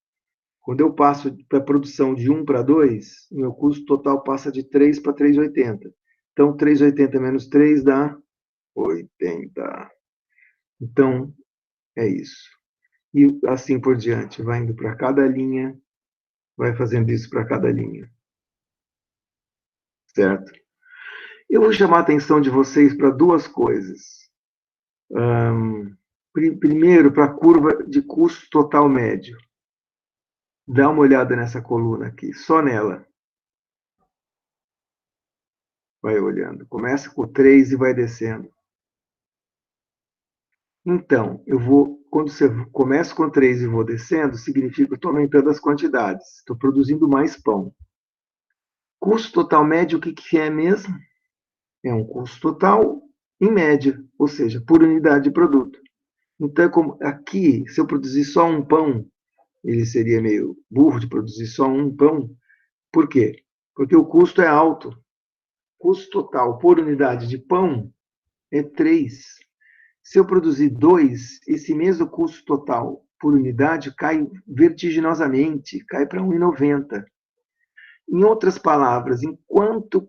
Quando eu passo para a produção de 1 para 2, o meu custo total passa de 3 para 3,80. Então, 3,80 menos 3 dá 80. Então, é isso. E assim por diante, vai indo para cada linha, vai fazendo isso para cada linha. Certo? Eu vou chamar a atenção de vocês para duas coisas. Primeiro, para a curva de custo total médio. Dá uma olhada nessa coluna aqui, só nela. Vai olhando. Começa com 3 e vai descendo. Então, quando você começa com 3 e vou descendo, significa que eu estou aumentando as quantidades. Estou produzindo mais pão. Custo total médio, o que é mesmo? É um custo total em média, ou seja, por unidade de produto. Então, como aqui, se eu produzir só um pão, ele seria meio burro de produzir só um pão. Por quê? Porque o custo é alto. Custo total por unidade de pão é 3. Se eu produzir 2, esse mesmo custo total por unidade cai vertiginosamente, cai para 1,90. Em outras palavras, enquanto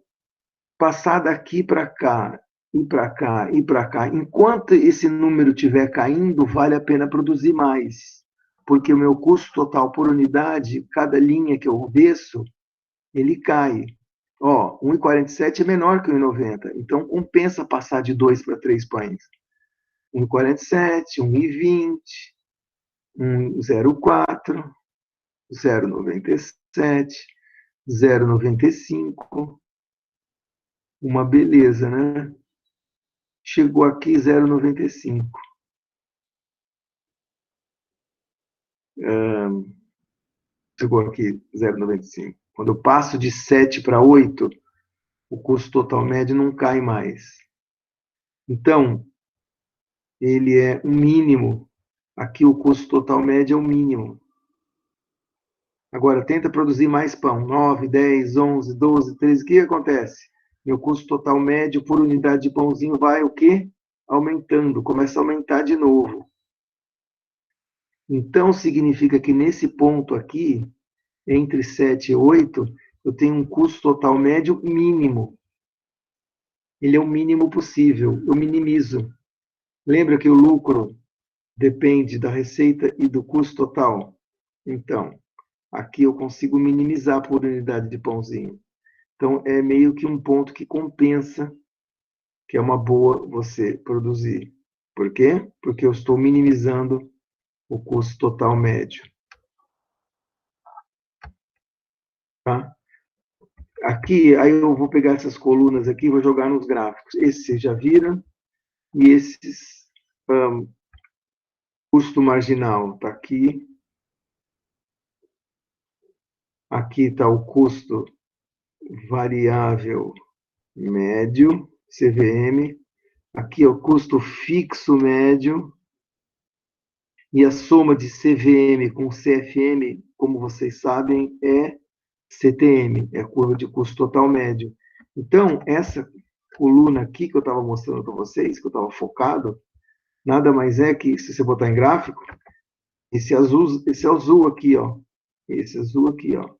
passar daqui para cá, e para cá, e para cá, enquanto esse número estiver caindo, vale a pena produzir mais, porque o meu custo total por unidade, cada linha que eu desço, ele cai. Ó, 1,47 é menor que 1,90, então compensa passar de 2 para 3 pães. 1,47, 1,20, 1,04, 0,97, 0,95. Uma beleza, né? Chegou aqui 0,95. Chegou aqui 0,95. Quando eu passo de 7 para 8, o custo total médio não cai mais. Então, ele é o mínimo. Aqui o custo total médio é o mínimo. Agora, tenta produzir mais pão. 9, 10, 11, 12, 13. O que acontece? Meu custo total médio por unidade de pãozinho vai o quê? Aumentando. Começa a aumentar de novo. Então, significa que nesse ponto aqui, entre 7 e 8, eu tenho um custo total médio mínimo. Ele é o mínimo possível. Eu minimizo. Lembra que o lucro depende da receita e do custo total? Então, aqui eu consigo minimizar por unidade de pãozinho. Então, é meio que um ponto que compensa, que é uma boa você produzir. Por quê? Porque eu estou minimizando o custo total médio. Tá? Aqui, aí eu vou pegar essas colunas aqui e vou jogar nos gráficos. Esses vocês já viram, e esses custo marginal está aqui. Aqui está o custo variável médio, CVM. Aqui é o custo fixo médio. E a soma de CVM com CFM, como vocês sabem, é CTM, é a curva de custo total médio. Então, essa coluna aqui que eu estava mostrando para vocês, que eu estava focado, nada mais é que, se você botar em gráfico, esse azul aqui, ó. Esse azul aqui, ó.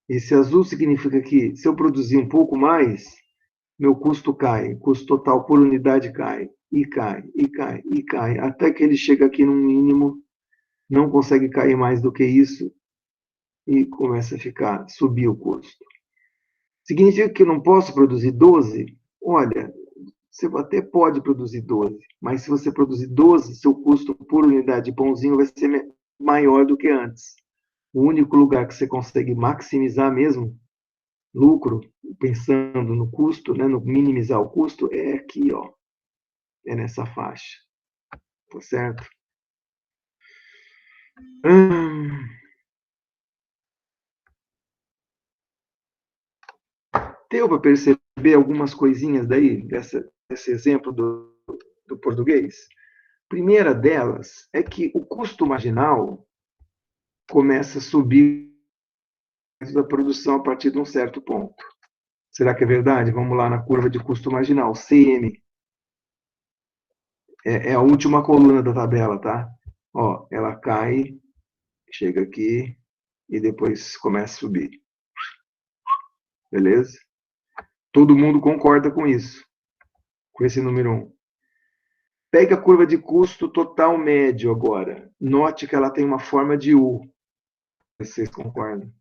Esse azul significa que, se eu produzir um pouco mais, meu custo cai, o custo total por unidade cai. e cai, e cai, e cai, até que ele chega aqui no mínimo, não consegue cair mais do que isso e começa a subir o custo. Significa que eu não posso produzir 12? Olha, você até pode produzir 12, mas se você produzir 12, seu custo por unidade de pãozinho vai ser maior do que antes. O único lugar que você consegue maximizar mesmo lucro, pensando no custo, né, no minimizar o custo, é aqui, ó, é nessa faixa, tá certo? Deu para perceber algumas coisinhas daí, desse exemplo do português? Primeira delas é que o custo marginal começa a subir da produção a partir de um certo ponto. Será que é verdade? Vamos lá na curva de custo marginal, CM. É a última coluna da tabela, tá? Ó, ela cai, chega aqui e depois começa a subir. Beleza? Todo mundo concorda com isso, com esse número 1. Pega a curva de custo total médio agora. Note que ela tem uma forma de U. Vocês concordam?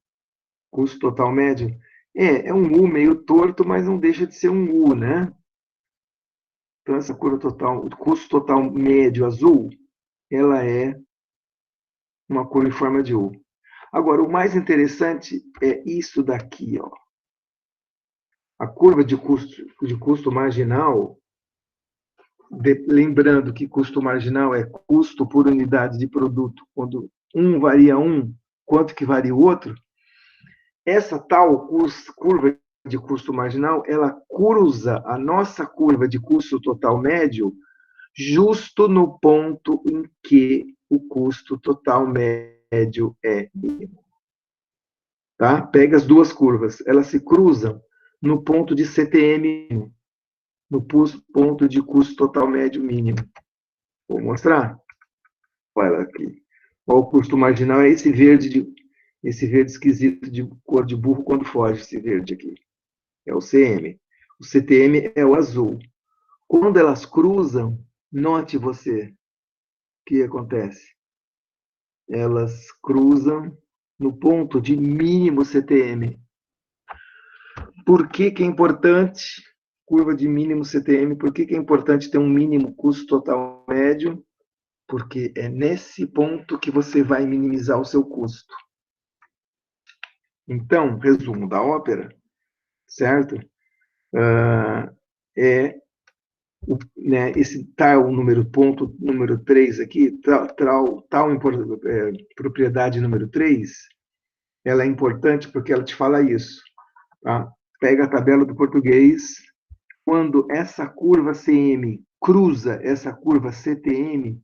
Custo total médio? É um U meio torto, mas não deixa de ser um U, né? Então, essa curva total, o custo total médio azul, ela é uma curva em forma de U. Agora, o mais interessante é isso daqui, ó. A curva de custo marginal, lembrando que custo marginal é custo por unidade de produto, quando um varia quanto que varia o outro, essa tal curva de custo marginal, ela cruza a nossa curva de custo total médio justo no ponto em que o custo total médio é mínimo. Tá? Pega as duas curvas, elas se cruzam no ponto de CTM, no ponto de custo total médio mínimo. Vou mostrar? Olha aqui. Olha o custo marginal, é esse verde esquisito de cor de burro quando foge, esse verde aqui. É o CM. O CTM é o azul. Quando elas cruzam, note você o que acontece. Elas cruzam no ponto de mínimo CTM. Por que é importante curva de mínimo CTM? Por que é importante ter um mínimo custo total médio? Porque é nesse ponto que você vai minimizar o seu custo. Então, resumo da ópera, certo? Esse tal ponto número 3 aqui, propriedade número 3, ela é importante porque ela te fala isso. Tá? Pega a tabela do português, quando essa curva CM cruza essa curva CTM,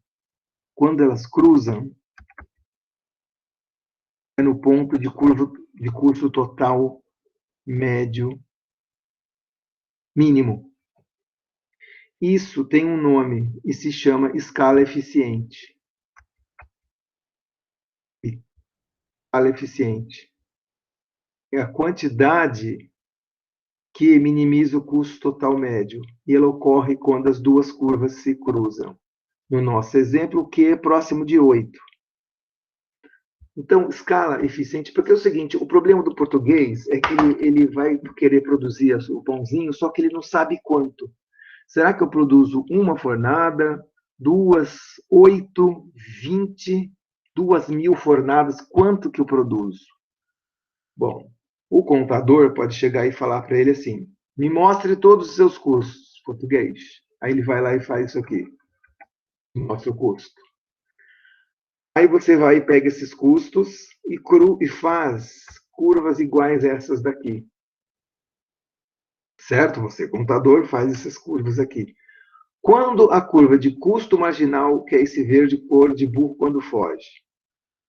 quando elas cruzam, é no ponto de custo total médio mínimo. Isso tem um nome e se chama escala eficiente. Escala eficiente é a quantidade que minimiza o custo total médio, e ela ocorre quando as duas curvas se cruzam. No nosso exemplo, o Q é próximo de 8. Então, escala eficiente, porque é o seguinte, o problema do português é que ele vai querer produzir o pãozinho, só que ele não sabe quanto. Será que eu produzo uma fornada, 2, 8, 20, 2.000 fornadas? Quanto que eu produzo? Bom, o contador pode chegar e falar para ele assim, me mostre todos os seus custos, português. Aí ele vai lá e faz isso aqui. Mostra o custo. Aí você vai e pega esses custos e faz curvas iguais a essas daqui. Certo? Você, contador, faz essas curvas aqui. Quando a curva de custo marginal, que é esse verde cor de burro quando foge,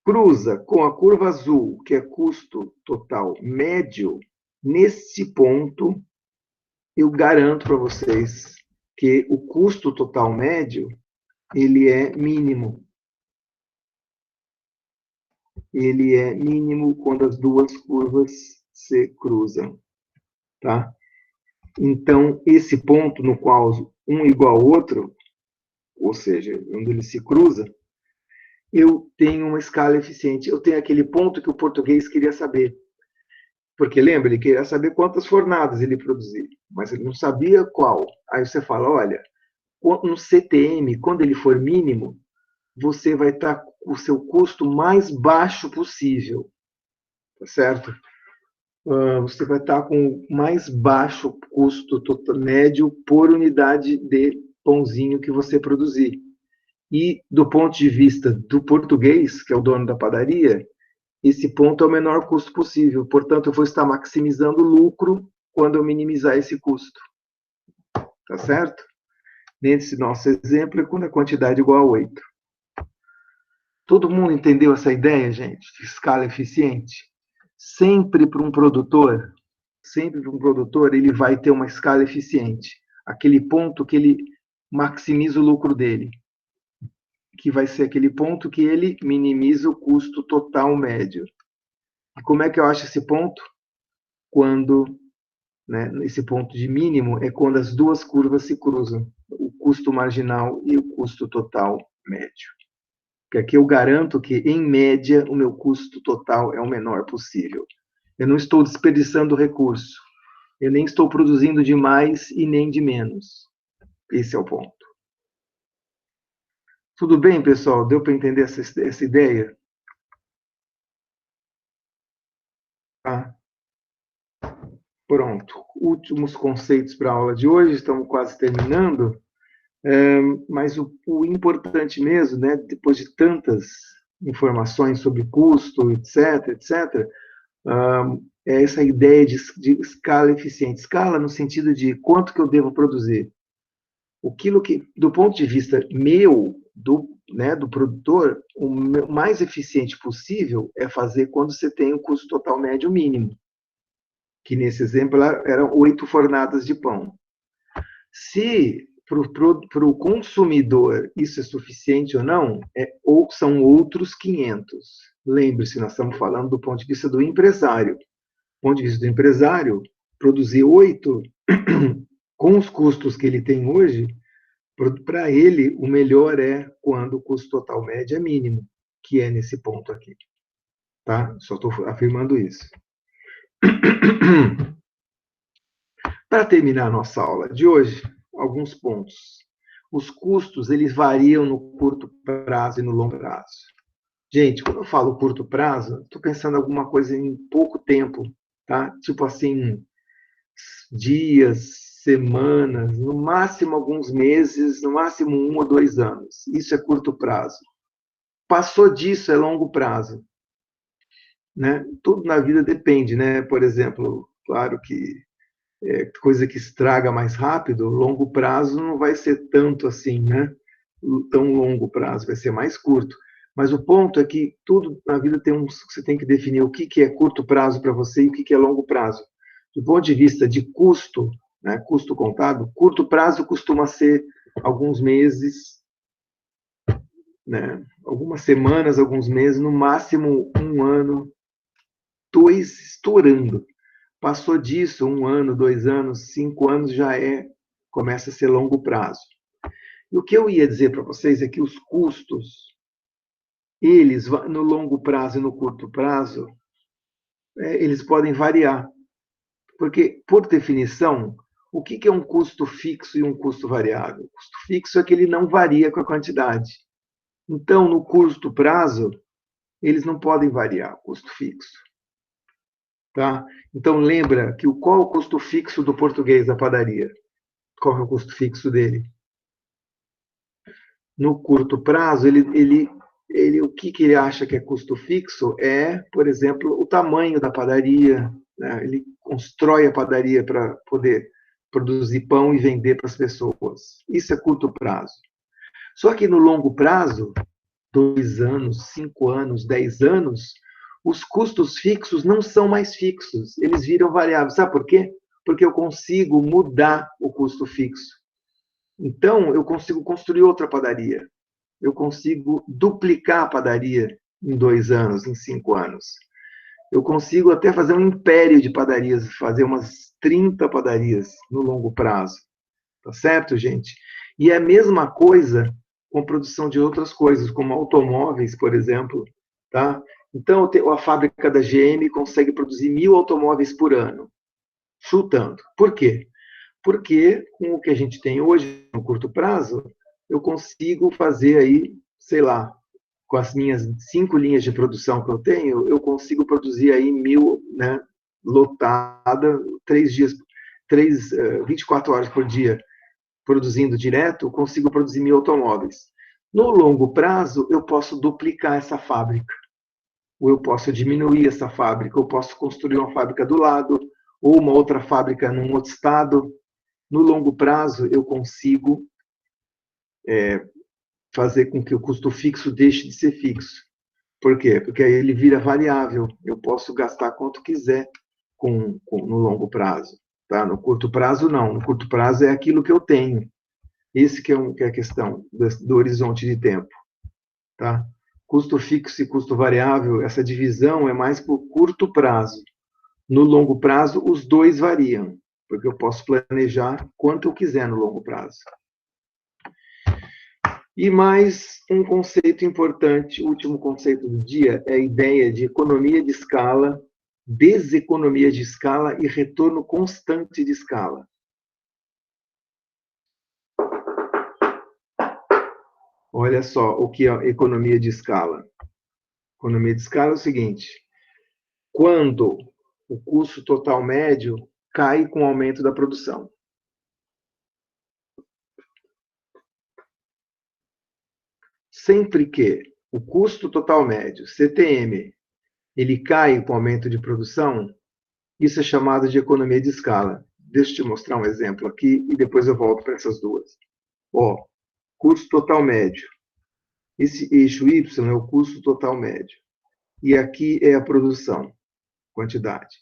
cruza com a curva azul, que é custo total médio, nesse ponto, eu garanto para vocês que o custo total médio, ele é mínimo. Ele é mínimo quando as duas curvas se cruzam, tá? Então, esse ponto no qual um igual ao outro, ou seja, onde ele se cruza, eu tenho uma escala eficiente. Eu tenho aquele ponto que o português queria saber. Porque lembra, ele queria saber quantas fornadas ele produzia, mas ele não sabia qual. Aí você fala, olha, no CTM, quando ele for mínimo, você vai estar com o seu custo mais baixo possível, tá certo? Você vai estar com o mais baixo custo médio por unidade de pãozinho que você produzir. E do ponto de vista do português, que é o dono da padaria, esse ponto é o menor custo possível. Portanto, eu vou estar maximizando o lucro quando eu minimizar esse custo. Tá certo? Nesse nosso exemplo, é quando a quantidade é igual a 8. Todo mundo entendeu essa ideia, gente, de escala eficiente? Sempre para um produtor, ele vai ter uma escala eficiente. Aquele ponto que ele maximiza o lucro dele, que vai ser aquele ponto que ele minimiza o custo total médio. E como é que eu acho esse ponto? Quando, né, esse ponto de mínimo é quando as duas curvas se cruzam, o custo marginal e o custo total médio. Porque aqui eu garanto que, em média, o meu custo total é o menor possível. Eu não estou desperdiçando recurso. Eu nem estou produzindo de mais e nem de menos. Esse é o ponto. Tudo bem, pessoal? Deu para entender essa ideia? Tá? Pronto. Últimos conceitos para a aula de hoje. Estamos quase terminando. Mas o importante mesmo, né, depois de tantas informações sobre custo, etc., é essa ideia de escala eficiente. Escala no sentido de quanto que eu devo produzir. Aquilo que, do ponto de vista meu, do produtor, o mais eficiente possível é fazer quando você tem o custo total médio mínimo, que nesse exemplo eram 8 fornadas de pão. Se para o consumidor isso é suficiente ou não, ou são outros 500. Lembre-se, nós estamos falando do ponto de vista do empresário. Do ponto de vista do empresário, produzir 8 com os custos que ele tem hoje, para ele, o melhor é quando o custo total médio é mínimo, que é nesse ponto aqui. Tá? Só estou afirmando isso. Para terminar a nossa aula de hoje, alguns pontos. Os custos, eles variam no curto prazo e no longo prazo. Gente, quando eu falo curto prazo, estou pensando em alguma coisa em pouco tempo, tá? Tipo assim, dias, semanas, no máximo alguns meses, no máximo 1 ou 2 anos. Isso é curto prazo. Passou disso, é longo prazo. Né? Tudo na vida depende, né? Por exemplo, claro que coisa que estraga mais rápido, longo prazo não vai ser tanto assim, né? Tão longo prazo, vai ser mais curto. Mas o ponto é que tudo na vida você tem que definir o que é curto prazo para você e o que é longo prazo. Do ponto de vista de custo, né, custo contábil, curto prazo costuma ser alguns meses, né, algumas semanas, alguns meses, no máximo 1 ano, 2 estourando. Passou disso, 1 ano, 2 anos, 5 anos, começa a ser longo prazo. E o que eu ia dizer para vocês é que os custos, eles, no longo prazo e no curto prazo, eles podem variar. Porque, por definição, o que é um custo fixo e um custo variável? O custo fixo é que ele não varia com a quantidade. Então, no curto prazo, eles não podem variar, o custo fixo. Tá? Então, lembra que qual é o custo fixo do português da padaria? Qual é o custo fixo dele? No curto prazo, o que ele acha que é custo fixo é, por exemplo, o tamanho da padaria. Né? Ele constrói a padaria para poder produzir pão e vender para as pessoas. Isso é curto prazo. Só que no longo prazo, 2 anos, 5 anos, 10 anos, os custos fixos não são mais fixos, eles viram variáveis. Sabe por quê? Porque eu consigo mudar o custo fixo. Então, eu consigo construir outra padaria. Eu consigo duplicar a padaria em 2 anos, em 5 anos. Eu consigo até fazer um império de padarias, fazer umas 30 padarias no longo prazo. Tá certo, gente? E é a mesma coisa com a produção de outras coisas, como automóveis, por exemplo, tá? Então, a fábrica da GM consegue produzir 1.000 automóveis por ano, chutando. Por quê? Porque com o que a gente tem hoje, no curto prazo, eu consigo fazer aí, sei lá, com as minhas 5 linhas de produção que eu tenho, eu consigo produzir aí 1.000, né, lotada, 3 dias, 24 horas por dia, produzindo direto, eu consigo produzir 1.000 automóveis. No longo prazo, eu posso duplicar essa fábrica, ou eu posso diminuir essa fábrica, eu posso construir uma fábrica do lado, ou uma outra fábrica num outro estado. No longo prazo, eu consigo fazer com que o custo fixo deixe de ser fixo. Por quê? Porque aí ele vira variável. Eu posso gastar quanto quiser no longo prazo. Tá? No curto prazo, não. No curto prazo é aquilo que eu tenho. Esse que é a questão do horizonte de tempo. Tá? Custo fixo e custo variável, essa divisão é mais por curto prazo. No longo prazo, os dois variam, porque eu posso planejar quanto eu quiser no longo prazo. E mais um conceito importante, o último conceito do dia, é a ideia de economia de escala, deseconomia de escala e retorno constante de escala. Olha só o que é economia de escala. Economia de escala é o seguinte: quando o custo total médio cai com o aumento da produção. Sempre que o custo total médio, CTM, ele cai com o aumento de produção, isso é chamado de economia de escala. Deixa eu te mostrar um exemplo aqui e depois eu volto para essas duas. Ó, custo total médio. Esse eixo Y é o custo total médio. E aqui é a produção, quantidade.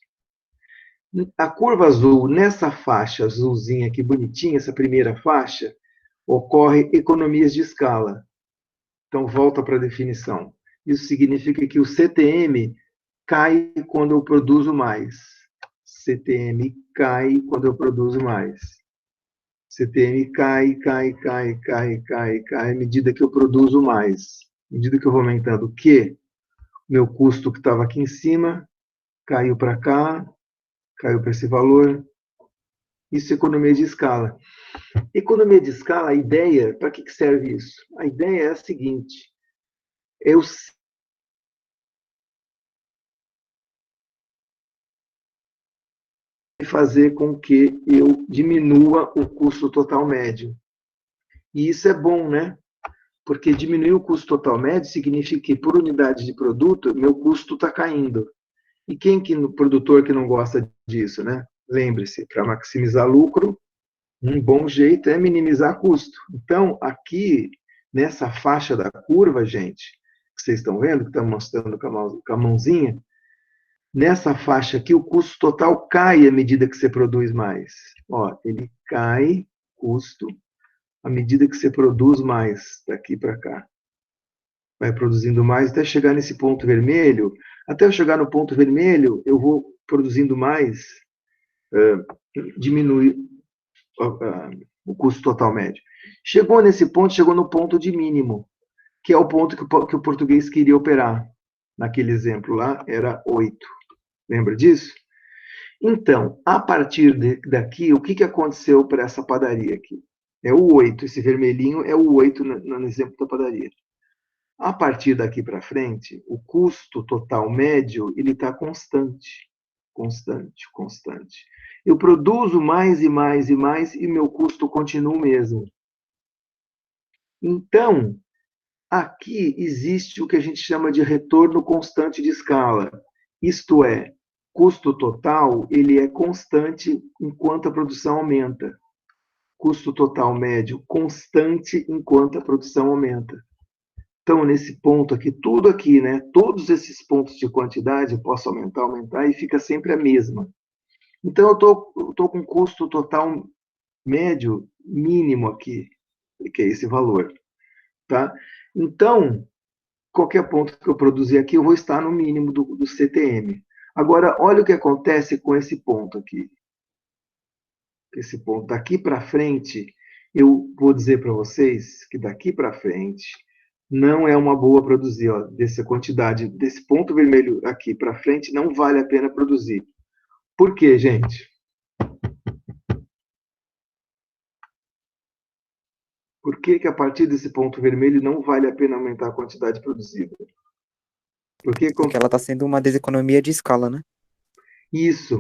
A curva azul, nessa faixa azulzinha aqui, bonitinha, essa primeira faixa, ocorre economias de escala. Então, volta para a definição. Isso significa que o CTM cai quando eu produzo mais. CTM cai quando eu produzo mais. CTM cai à medida que eu produzo mais. À medida que eu vou aumentando o quê? Meu custo que estava aqui em cima caiu para cá, caiu para esse valor. Isso é economia de escala. Economia de escala, a ideia, para que serve isso? A ideia é a seguinte: eu fazer com que eu diminua o custo total médio. E isso é bom, né? Porque diminuir o custo total médio significa que, por unidade de produto, meu custo está caindo. E quem que no produtor que não gosta disso, né? Lembre-se, para maximizar lucro, um bom jeito é minimizar custo. Então, aqui, nessa faixa da curva, gente, que vocês estão vendo, que estamos mostrando com a mãozinha, nessa faixa aqui, o custo total cai à medida que você produz mais. Ó, ele cai, custo, à medida que você produz mais, daqui para cá. Vai produzindo mais até chegar nesse ponto vermelho. Até eu chegar no ponto vermelho, eu vou produzindo mais, diminuir o custo total médio. Chegou nesse ponto, chegou no ponto de mínimo, que é o ponto que o português queria operar. Naquele exemplo lá, era 8. Lembra disso? Então, a partir daqui, o que aconteceu para essa padaria aqui? É o 8, esse vermelhinho é o 8 no exemplo da padaria. A partir daqui para frente, o custo total médio ele está constante, constante. Eu produzo mais e mais e mais e meu custo continua o mesmo. Então, aqui existe o que a gente chama de retorno constante de escala. Isto é, custo total ele é constante enquanto a produção aumenta. Custo total médio constante enquanto a produção aumenta. Então, nesse ponto aqui, tudo aqui, né? Todos esses pontos de quantidade, eu posso aumentar, e fica sempre a mesma. Então, eu tô com custo total médio mínimo aqui, que é esse valor. Tá? Então, qualquer ponto que eu produzir aqui, eu vou estar no mínimo do CTM. Agora, olha o que acontece com esse ponto aqui. Esse ponto daqui para frente, eu vou dizer para vocês que daqui para frente não é uma boa produzir, ó, dessa quantidade, desse ponto vermelho aqui para frente, não vale a pena produzir. Por quê, gente? Por que que a partir desse ponto vermelho não vale a pena aumentar a quantidade produzida? Porque Porque ela está sendo uma deseconomia de escala, né? isso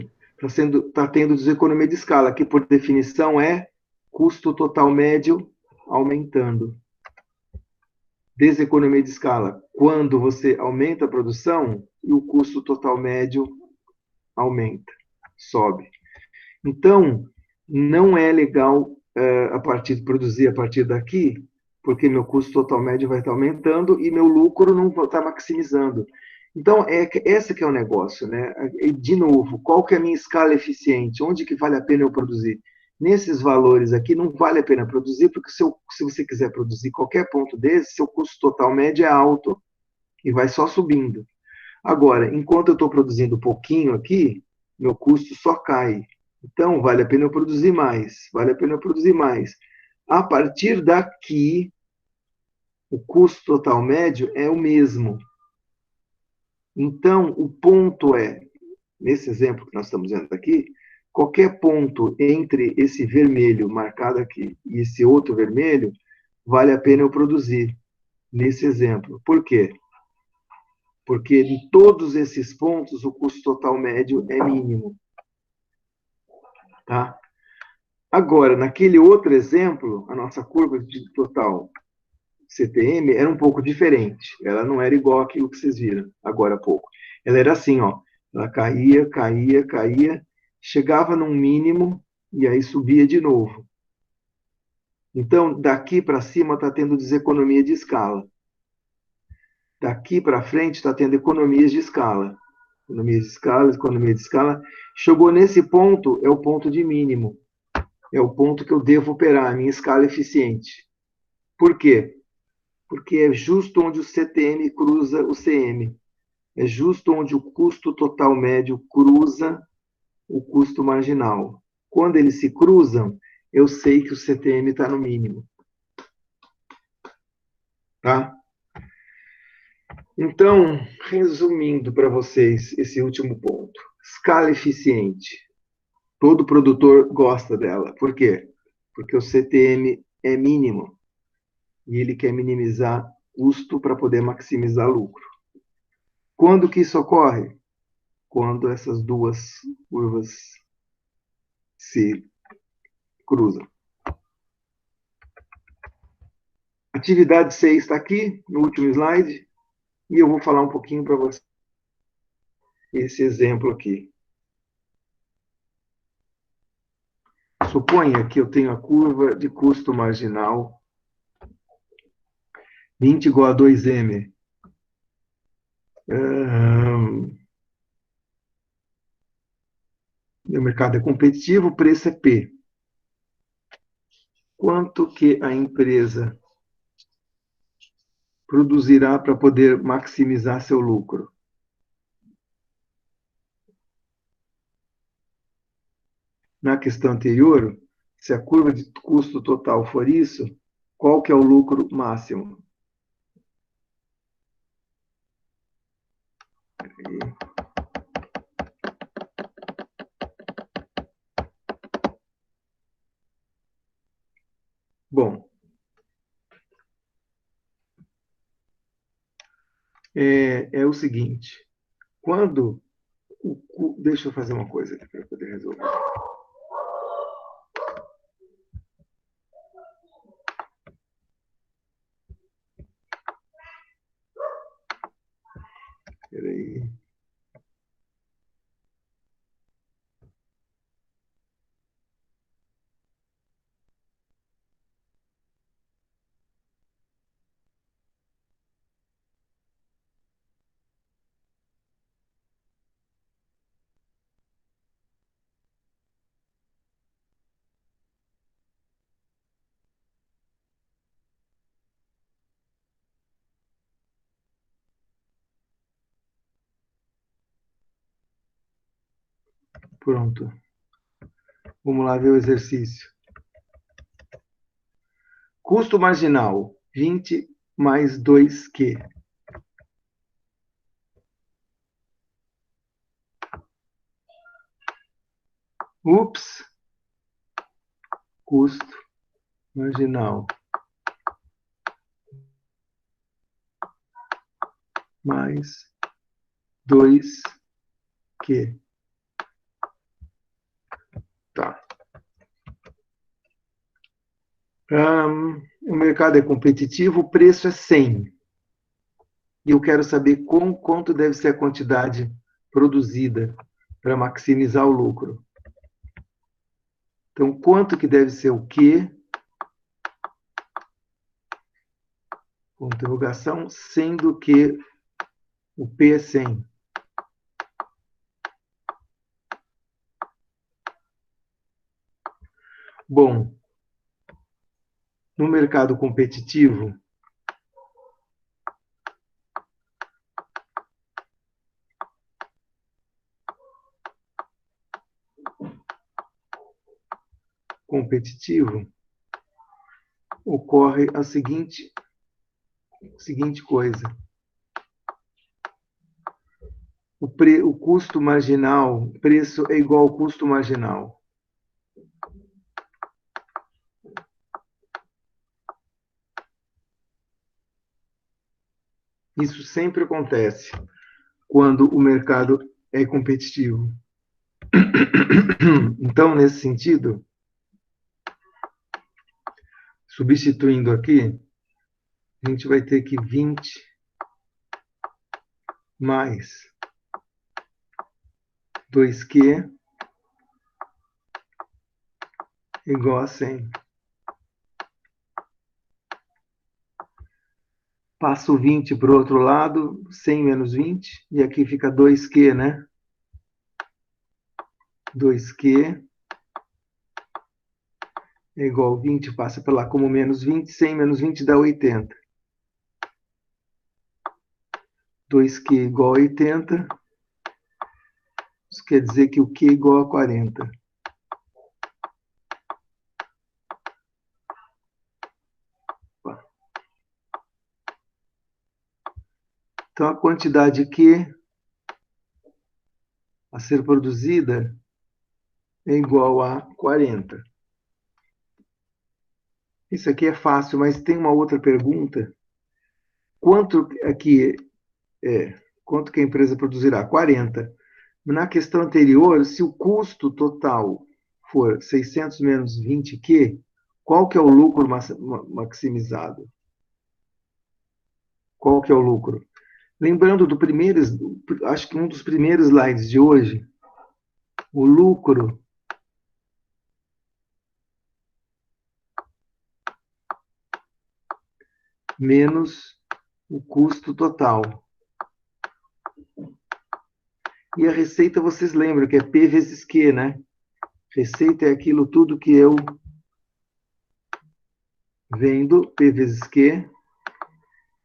tá tendo deseconomia de escala, que por definição é custo total médio aumentando. Deseconomia de escala, quando você aumenta a produção e o custo total médio aumenta, sobe. Então, não é legal a partir de produzir a partir daqui, porque meu custo total médio vai estar aumentando e meu lucro não vai estar maximizando. Então, essa que é o negócio, né? E, de novo, qual que é a minha escala eficiente? Onde que vale a pena eu produzir? Nesses valores aqui, não vale a pena produzir, porque se você quiser produzir qualquer ponto desse, seu custo total médio é alto e vai só subindo. Agora, enquanto eu estou produzindo pouquinho aqui, meu custo só cai. Então, vale a pena eu produzir mais, vale a pena eu produzir mais. A partir daqui, o custo total médio é o mesmo. Então, o ponto é, nesse exemplo que nós estamos vendo aqui, qualquer ponto entre esse vermelho marcado aqui e esse outro vermelho, vale a pena eu produzir, nesse exemplo. Por quê? Porque em todos esses pontos o custo total médio é mínimo. Tá? Agora, naquele outro exemplo, a nossa curva de total CTM era um pouco diferente. Ela não era igual àquilo que vocês viram agora há pouco. Ela era assim, ó. Ela caía, caía, caía, chegava num mínimo e aí subia de novo. Então, daqui para cima está tendo deseconomia de escala. Daqui para frente está tendo economias de escala. Economia de escala, economia de escala. Chegou nesse ponto, é o ponto de mínimo. É o ponto que eu devo operar, a minha escala eficiente. Por quê? Porque é justo onde o CTM cruza o CM. É justo onde o custo total médio cruza o custo marginal. Quando eles se cruzam, eu sei que o CTM está no mínimo. Tá? Então, resumindo para vocês esse último ponto. Escala eficiente. Todo produtor gosta dela. Por quê? Porque o CTM é mínimo e ele quer minimizar custo para poder maximizar lucro. Quando que isso ocorre? Quando essas duas curvas se cruzam. Atividade 6 está aqui, no último slide, e eu vou falar um pouquinho para você esse exemplo aqui. Suponha que eu tenho a curva de custo marginal 20 igual a 2M. O mercado é competitivo, o preço é P. Quanto que a empresa produzirá para poder maximizar seu lucro? Na questão anterior, se a curva de custo total for isso, qual que é o lucro máximo? Bom, é o seguinte, quando deixa eu fazer uma coisa aqui para poder resolver. Peraí. Pronto. Vamos lá ver o exercício. Custo marginal, 20 mais 2Q. Ups. Custo marginal mais 2Q. Tá. O mercado é competitivo, o preço é 100. E eu quero saber quanto deve ser a quantidade produzida para maximizar o lucro. Então, quanto que deve ser o Q? Com interrogação, sendo que o P é 100. Bom, no mercado competitivo, ocorre a seguinte coisa. O custo marginal, preço é igual ao custo marginal. Isso sempre acontece quando o mercado é competitivo. Então, nesse sentido, substituindo aqui, a gente vai ter que 20 mais 2Q igual a 100. Passo 20 para o outro lado, 100 menos 20, e aqui fica 2Q, né? 2Q é igual a 20, passa para lá como menos 20, 100 menos 20 dá 80. 2Q igual a 80, isso quer dizer que o Q é igual a 40. Então, a quantidade Q a ser produzida é igual a 40. Isso aqui é fácil, mas tem uma outra pergunta. Quanto que a empresa produzirá? 40. Na questão anterior, se o custo total for 600 menos 20Q, qual que é o lucro maximizado? Qual que é o lucro? Lembrando acho que um dos primeiros slides de hoje, o lucro menos o custo total. E a receita, vocês lembram que é P vezes Q, né? Receita é aquilo tudo que eu vendo, P vezes Q,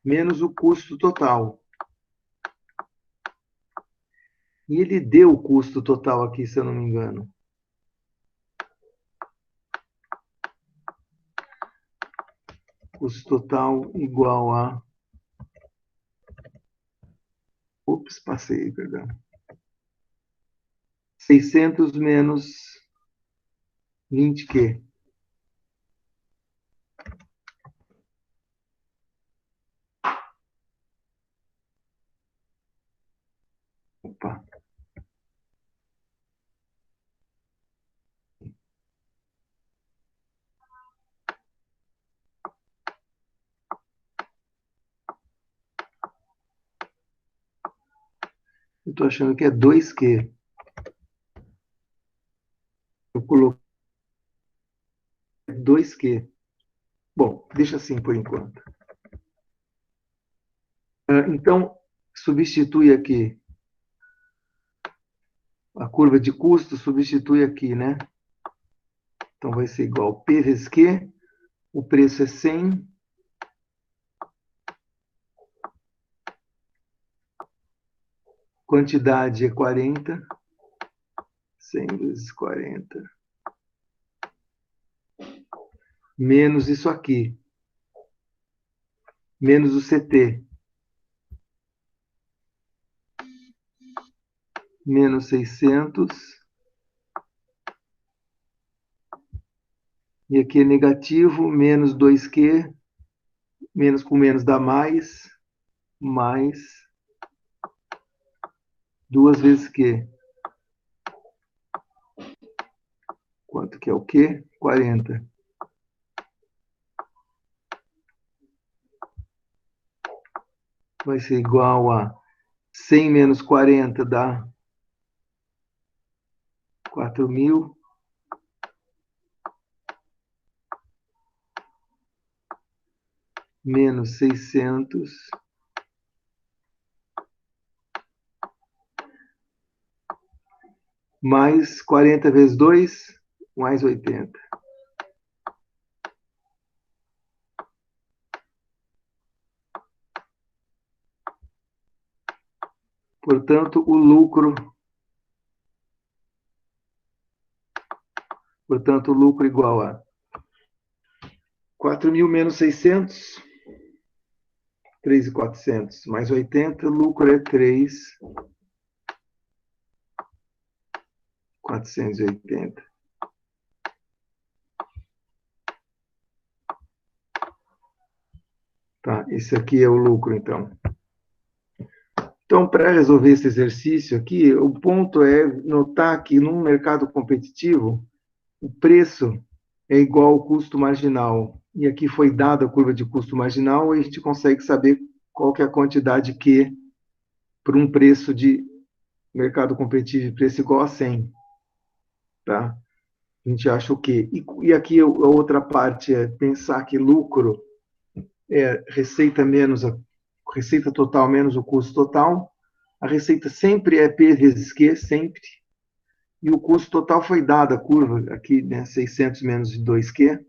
menos o custo total. E ele deu o custo total aqui, se eu não me engano. Custo total igual a... Ups, passei, perdão. 600 menos 20Q. Opa. Eu estou achando que é 2Q. Eu coloquei 2Q. Bom, deixa assim por enquanto. Então, substitui aqui a curva de custo, substitui aqui, né? Então, vai ser igual P vezes Q, o preço é 100, quantidade é 40, 100 vezes 40, menos isso aqui. menos o CT, menos 600, e aqui é negativo, menos 2Q, menos com menos dá mais 2 vezes Q. Quanto que é o Q? 40. Vai ser igual a 100 menos 40 dá 4.000. Menos 600. Mais 40 vezes 2, mais 80. Portanto, o lucro igual a 4.000 menos 600, 3.400 mais 80, lucro é 3.480. Tá, esse aqui é o lucro, então. Então, para resolver esse exercício aqui, o ponto é notar que num mercado competitivo, o preço é igual ao custo marginal. E aqui foi dada a curva de custo marginal, e a gente consegue saber qual que é a quantidade Q para um preço de mercado competitivo de preço igual a 100. Tá? A gente acha o quê? E aqui a outra parte é pensar que lucro é receita total menos o custo total. A receita sempre é P vezes Q, sempre. E o custo total foi dada a curva aqui, né, 600 menos 2Q.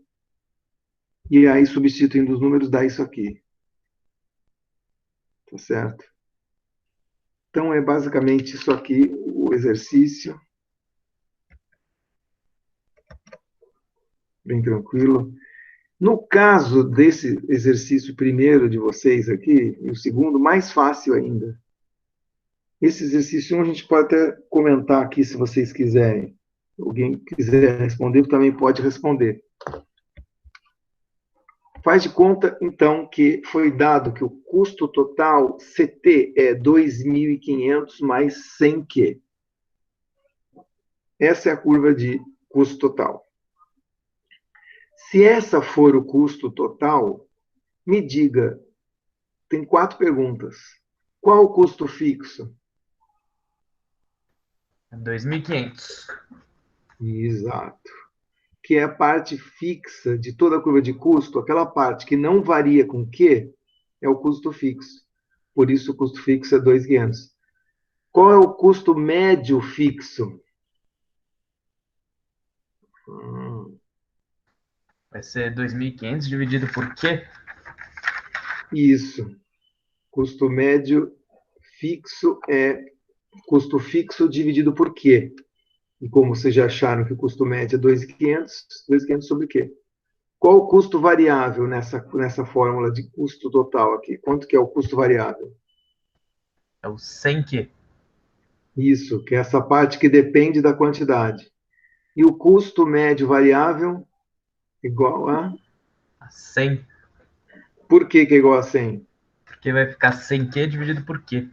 E aí, substituindo os números, dá isso aqui. Tá certo? Então, é basicamente isso aqui, o exercício. Bem tranquilo. No caso desse exercício primeiro de vocês aqui, e o segundo, mais fácil ainda. Esse exercício a gente pode até comentar aqui, se vocês quiserem. Alguém quiser responder, também pode responder. Faz de conta, então, que foi dado que o custo total CT é 2.500 mais 100Q. Essa é a curva de custo total. Se essa for o custo total, me diga, tem 4 perguntas. Qual o custo fixo? 2.500. Exato. Que é a parte fixa de toda a curva de custo, aquela parte que não varia com Q, é o custo fixo. Por isso o custo fixo é 2.500. Qual é o custo médio fixo? Vai ser 2.500 dividido por quê? Isso. Custo médio fixo é custo fixo dividido por quê? E como vocês já acharam que o custo médio é 2.500, 2.500 sobre quê? Qual o custo variável nessa fórmula de custo total aqui? Quanto que é o custo variável? É o 100Q. Isso, que é essa parte que depende da quantidade. E o custo médio variável igual a... A 100. Por que é igual a 100? Porque vai ficar 100Q dividido por quê?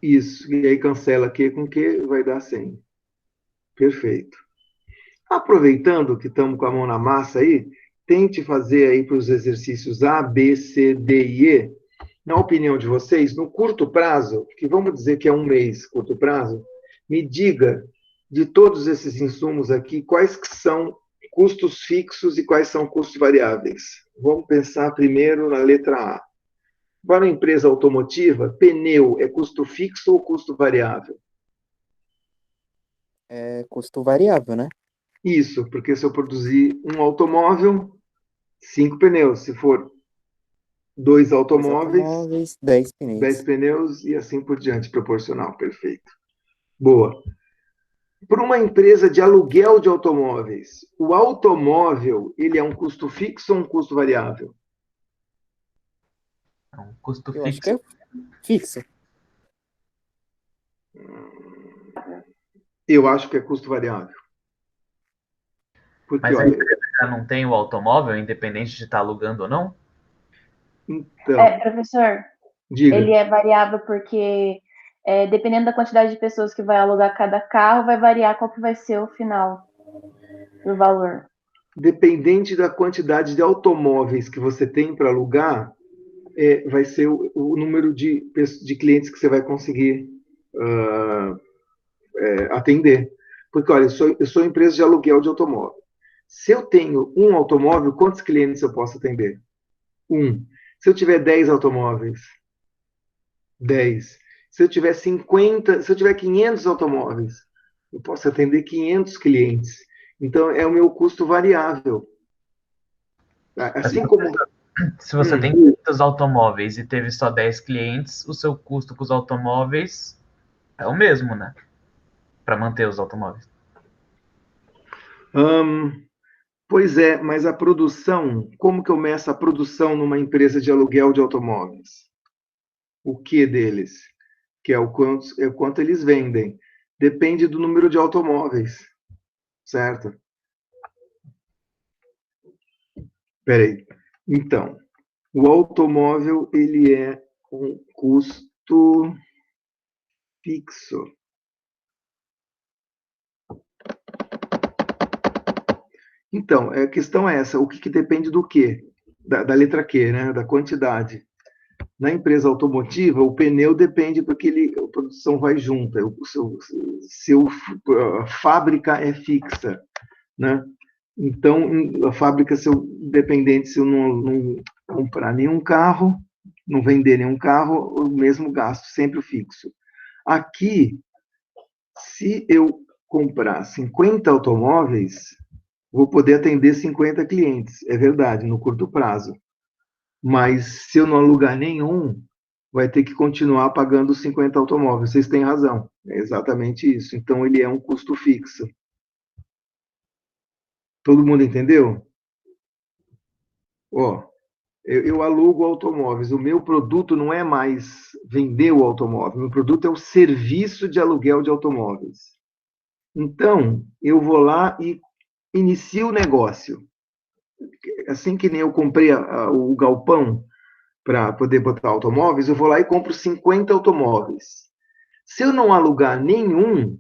Isso, e aí cancela Q com Q, vai dar 100. Perfeito. Aproveitando que estamos com a mão na massa aí, tente fazer aí para os exercícios A, B, C, D e E, na opinião de vocês, no curto prazo, que vamos dizer que é um mês, curto prazo, me diga, de todos esses insumos aqui, quais que são custos fixos e quais são custos variáveis. Vamos pensar primeiro na letra A. Para uma empresa automotiva, pneu é custo fixo ou custo variável? É custo variável, né? Isso, porque se eu produzir um automóvel, 5 pneus. Se for 2 Dois automóveis, automóveis, 10 10 pneus. pneus e assim por diante, proporcional. Perfeito. Boa. Para uma empresa de aluguel de automóveis, o automóvel, ele é um custo fixo ou um custo variável? É um custo Eu acho fixo. que é fixo. Eu acho que é custo variável. Porque, Mas a olha, empresa já não tem o automóvel, independente de estar alugando ou não? então, Professor, diga. ele é variável porque, dependendo da quantidade de pessoas que vai alugar cada carro, vai variar qual que vai ser o final do valor. Dependente da quantidade de automóveis que você tem para alugar, vai ser o número de clientes que você vai conseguir atender. Porque, olha, eu sou empresa de aluguel de automóvel. Se eu tenho um automóvel, quantos clientes eu posso atender? Um. Se eu tiver 10 automóveis, 10. Se eu tiver 50, se eu tiver 500 automóveis, eu posso atender 500 clientes. Então, é o meu custo variável. Assim como. Se você tem muitos automóveis e teve só 10 clientes, o seu custo com os automóveis é o mesmo, né? Para manter os automóveis. Pois é, mas a produção, como que eu meço a produção numa empresa de aluguel de automóveis? O que deles? Que é o quanto eles vendem. Depende do número de automóveis, certo? Peraí. Então, o automóvel, ele é um custo fixo. Então, a questão é essa, o que depende do quê? Da letra Q, né? Da quantidade. Na empresa automotiva, o pneu depende porque a produção vai junta. Se a fábrica é fixa, né? Então, a fábrica, dependente, se eu não comprar nenhum carro, não vender nenhum carro, o mesmo gasto, sempre o fixo. Aqui, se eu comprar 50 automóveis, vou poder atender 50 clientes, é verdade, no curto prazo. Mas se eu não alugar nenhum, vai ter que continuar pagando os 50 automóveis. Vocês têm razão, é exatamente isso. Então, ele é um custo fixo. Todo mundo entendeu? Ó, eu alugo automóveis. O meu produto não é mais vender o automóvel. O meu produto é o serviço de aluguel de automóveis. Então, eu vou lá e inicio o negócio. Assim que nem eu comprei o galpão para poder botar automóveis, eu vou lá e compro 50 automóveis. Se eu não alugar nenhum,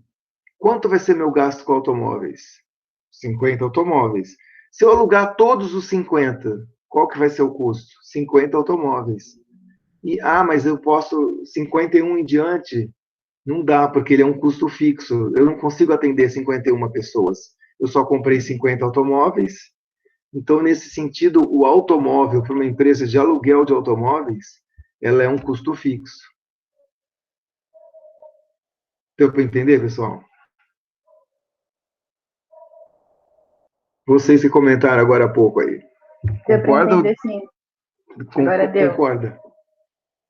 quanto vai ser meu gasto com automóveis? 50 automóveis. Se eu alugar todos os 50, qual que vai ser o custo? 50 automóveis. Mas eu posso 51 em diante? Não dá, porque ele é um custo fixo. Eu não consigo atender 51 pessoas. Eu só comprei 50 automóveis. Então, nesse sentido, o automóvel para uma empresa de aluguel de automóveis, ela é um custo fixo. Deu para entender, pessoal? Vocês que comentaram agora há pouco aí. Deu para Concorda? entender, sim. Agora deu. Concorda?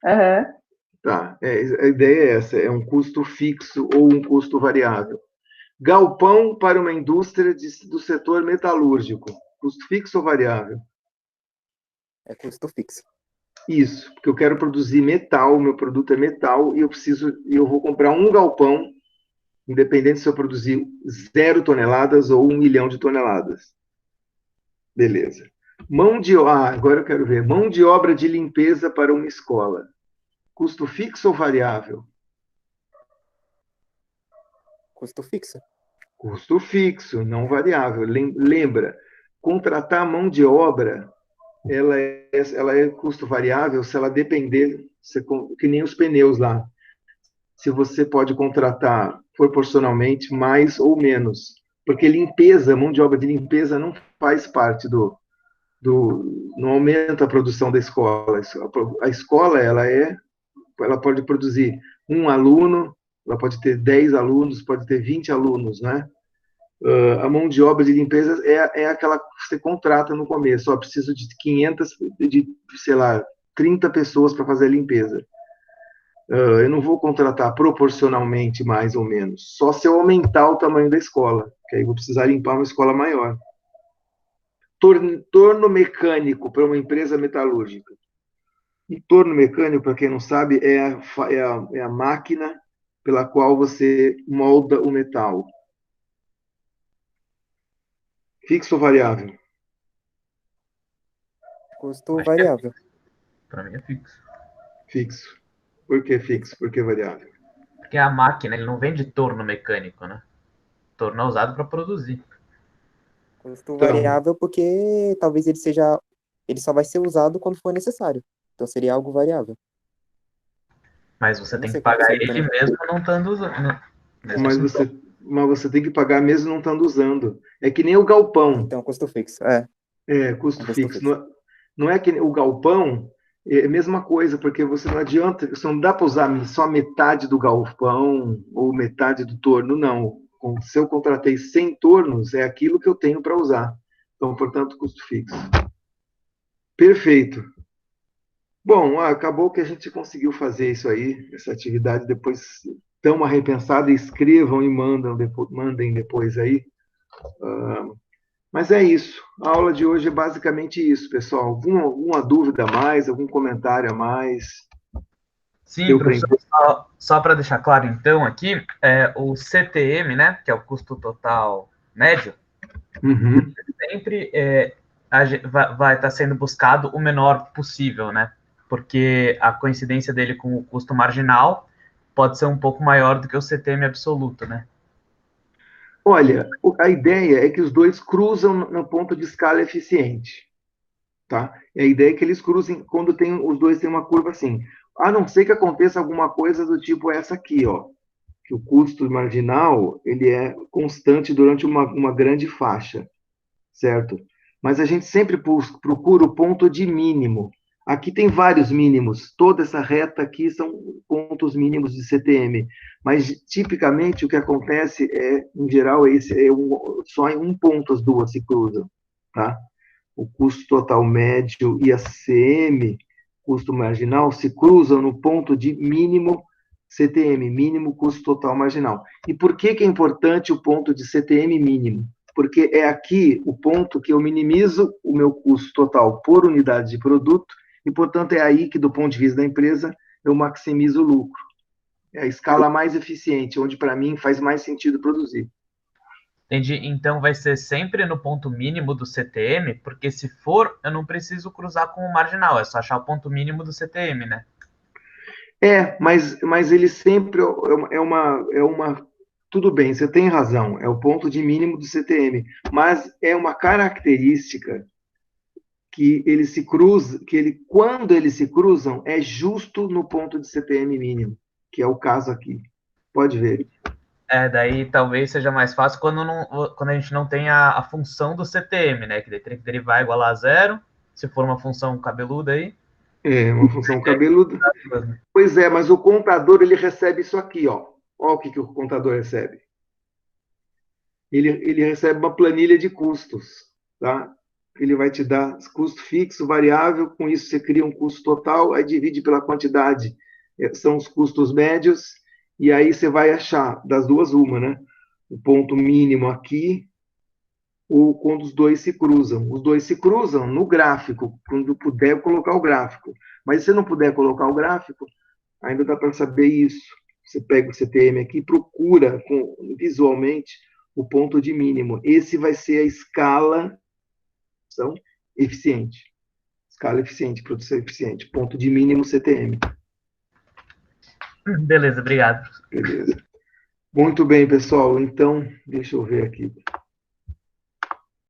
Aham. Tá. A ideia é essa, é um custo fixo ou um custo variável. Galpão para uma indústria do setor metalúrgico. Custo fixo ou variável? É custo fixo. Isso, porque eu quero produzir metal, meu produto é metal, e eu vou comprar um galpão, independente se eu produzir 0 toneladas ou 1 milhão de toneladas. Beleza. Agora eu quero ver. Mão de obra de limpeza para uma escola. Custo fixo ou variável? Custo fixo. Custo fixo, não variável. Lembra, contratar mão de obra, ela é custo variável se ela depender, que nem os pneus lá. Se você pode contratar proporcionalmente mais ou menos. Porque limpeza, mão de obra de limpeza não faz parte não aumenta a produção da escola. A escola, ela pode produzir um aluno, ela pode ter 10 alunos, pode ter 20 alunos, né? A mão de obra de limpeza é aquela que você contrata no começo. Só preciso de 500, sei lá, 30 pessoas para fazer a limpeza. Eu não vou contratar proporcionalmente mais ou menos, só se eu aumentar o tamanho da escola, que aí vou precisar limpar uma escola maior. Torno mecânico para uma empresa metalúrgica. Um torno mecânico, para quem não sabe, é a máquina pela qual você molda o metal. Fixo ou variável? Custo Acho que é variável. Pra mim é fixo. Fixo. Por que fixo? Por que variável? Porque a máquina, ele não vem de torno mecânico, né? Torno é usado para produzir. Custo Então, variável porque talvez ele só vai ser usado quando for necessário. Então seria algo variável. Mas você Eu não tem que sei como pagar você ele entende. mesmo não estando usando. Mesmo mas assim. você tem que pagar mesmo não estando usando. É que nem o galpão. Então, custo fixo. É Custo um custo fixo. fixo. Não é que o galpão é a mesma coisa, porque você não adianta, você não dá para usar só metade do galpão ou metade do torno, não. Se eu contratei 100 tornos, é aquilo que eu tenho para usar. Então, portanto, custo fixo. Perfeito. Bom, acabou que a gente conseguiu fazer isso aí, essa atividade. Depois dão uma repensada, escrevam e mandem depois aí. Mas é isso. A aula de hoje é basicamente isso, pessoal. Alguma dúvida a mais, algum comentário a mais? Sim, Deu para professor, entender? só para deixar claro então aqui, o CTM, né, que é o custo total médio, Uhum. sempre vai estar sendo buscado o menor possível, né? Porque a coincidência dele com o custo marginal pode ser um pouco maior do que o CTM absoluto, né? Olha, a ideia é que os dois cruzam no ponto de escala eficiente, tá? E a ideia é que eles cruzem quando os dois têm uma curva assim. A não ser que aconteça alguma coisa do tipo essa aqui, ó, que o custo marginal ele é constante durante uma grande faixa, certo? Mas a gente sempre procura o ponto de mínimo. Aqui tem vários mínimos, toda essa reta aqui são pontos mínimos de CTM, mas tipicamente o que acontece em geral, só em um ponto as duas se cruzam, tá? O custo total médio e a CM, custo marginal, se cruzam no ponto de mínimo CTM, mínimo custo total marginal. E por que é importante o ponto de CTM mínimo? Porque é aqui o ponto que eu minimizo o meu custo total por unidade de produto e, portanto, é aí que, do ponto de vista da empresa, eu maximizo o lucro. É a escala mais eficiente, onde, para mim, faz mais sentido produzir. Entendi. Então vai ser sempre no ponto mínimo do CTM, porque se for, eu não preciso cruzar com o marginal, é só achar o ponto mínimo do CTM, né? Mas ele sempre é uma. Tudo bem, você tem razão, é o ponto de mínimo do CTM, mas é uma característica que ele se cruza, quando eles se cruzam, é justo no ponto de CTM mínimo, que é o caso aqui. Pode ver. Daí talvez seja mais fácil quando a gente não tem a função do CTM, né? Que daí teria que derivar igual a zero, se for uma função cabeluda aí. É uma função cabeluda. Pois é, mas o contador ele recebe isso aqui, ó. Olha o que o contador recebe. Ele recebe uma planilha de custos, tá? Ele vai te dar custo fixo, variável, com isso você cria um custo total, aí divide pela quantidade, são os custos médios, e aí você vai achar das duas uma, né? O ponto mínimo aqui, ou quando os dois se cruzam. Os dois se cruzam no gráfico, quando puder colocar o gráfico. Mas se não puder colocar o gráfico, ainda dá para saber isso. Você pega o CTM aqui, procura visualmente o ponto de mínimo. Esse vai ser a escala eficiente. Escala eficiente, produção eficiente. Ponto de mínimo CTM. Beleza, obrigado. Beleza. Muito bem, pessoal. Então, deixa eu ver aqui.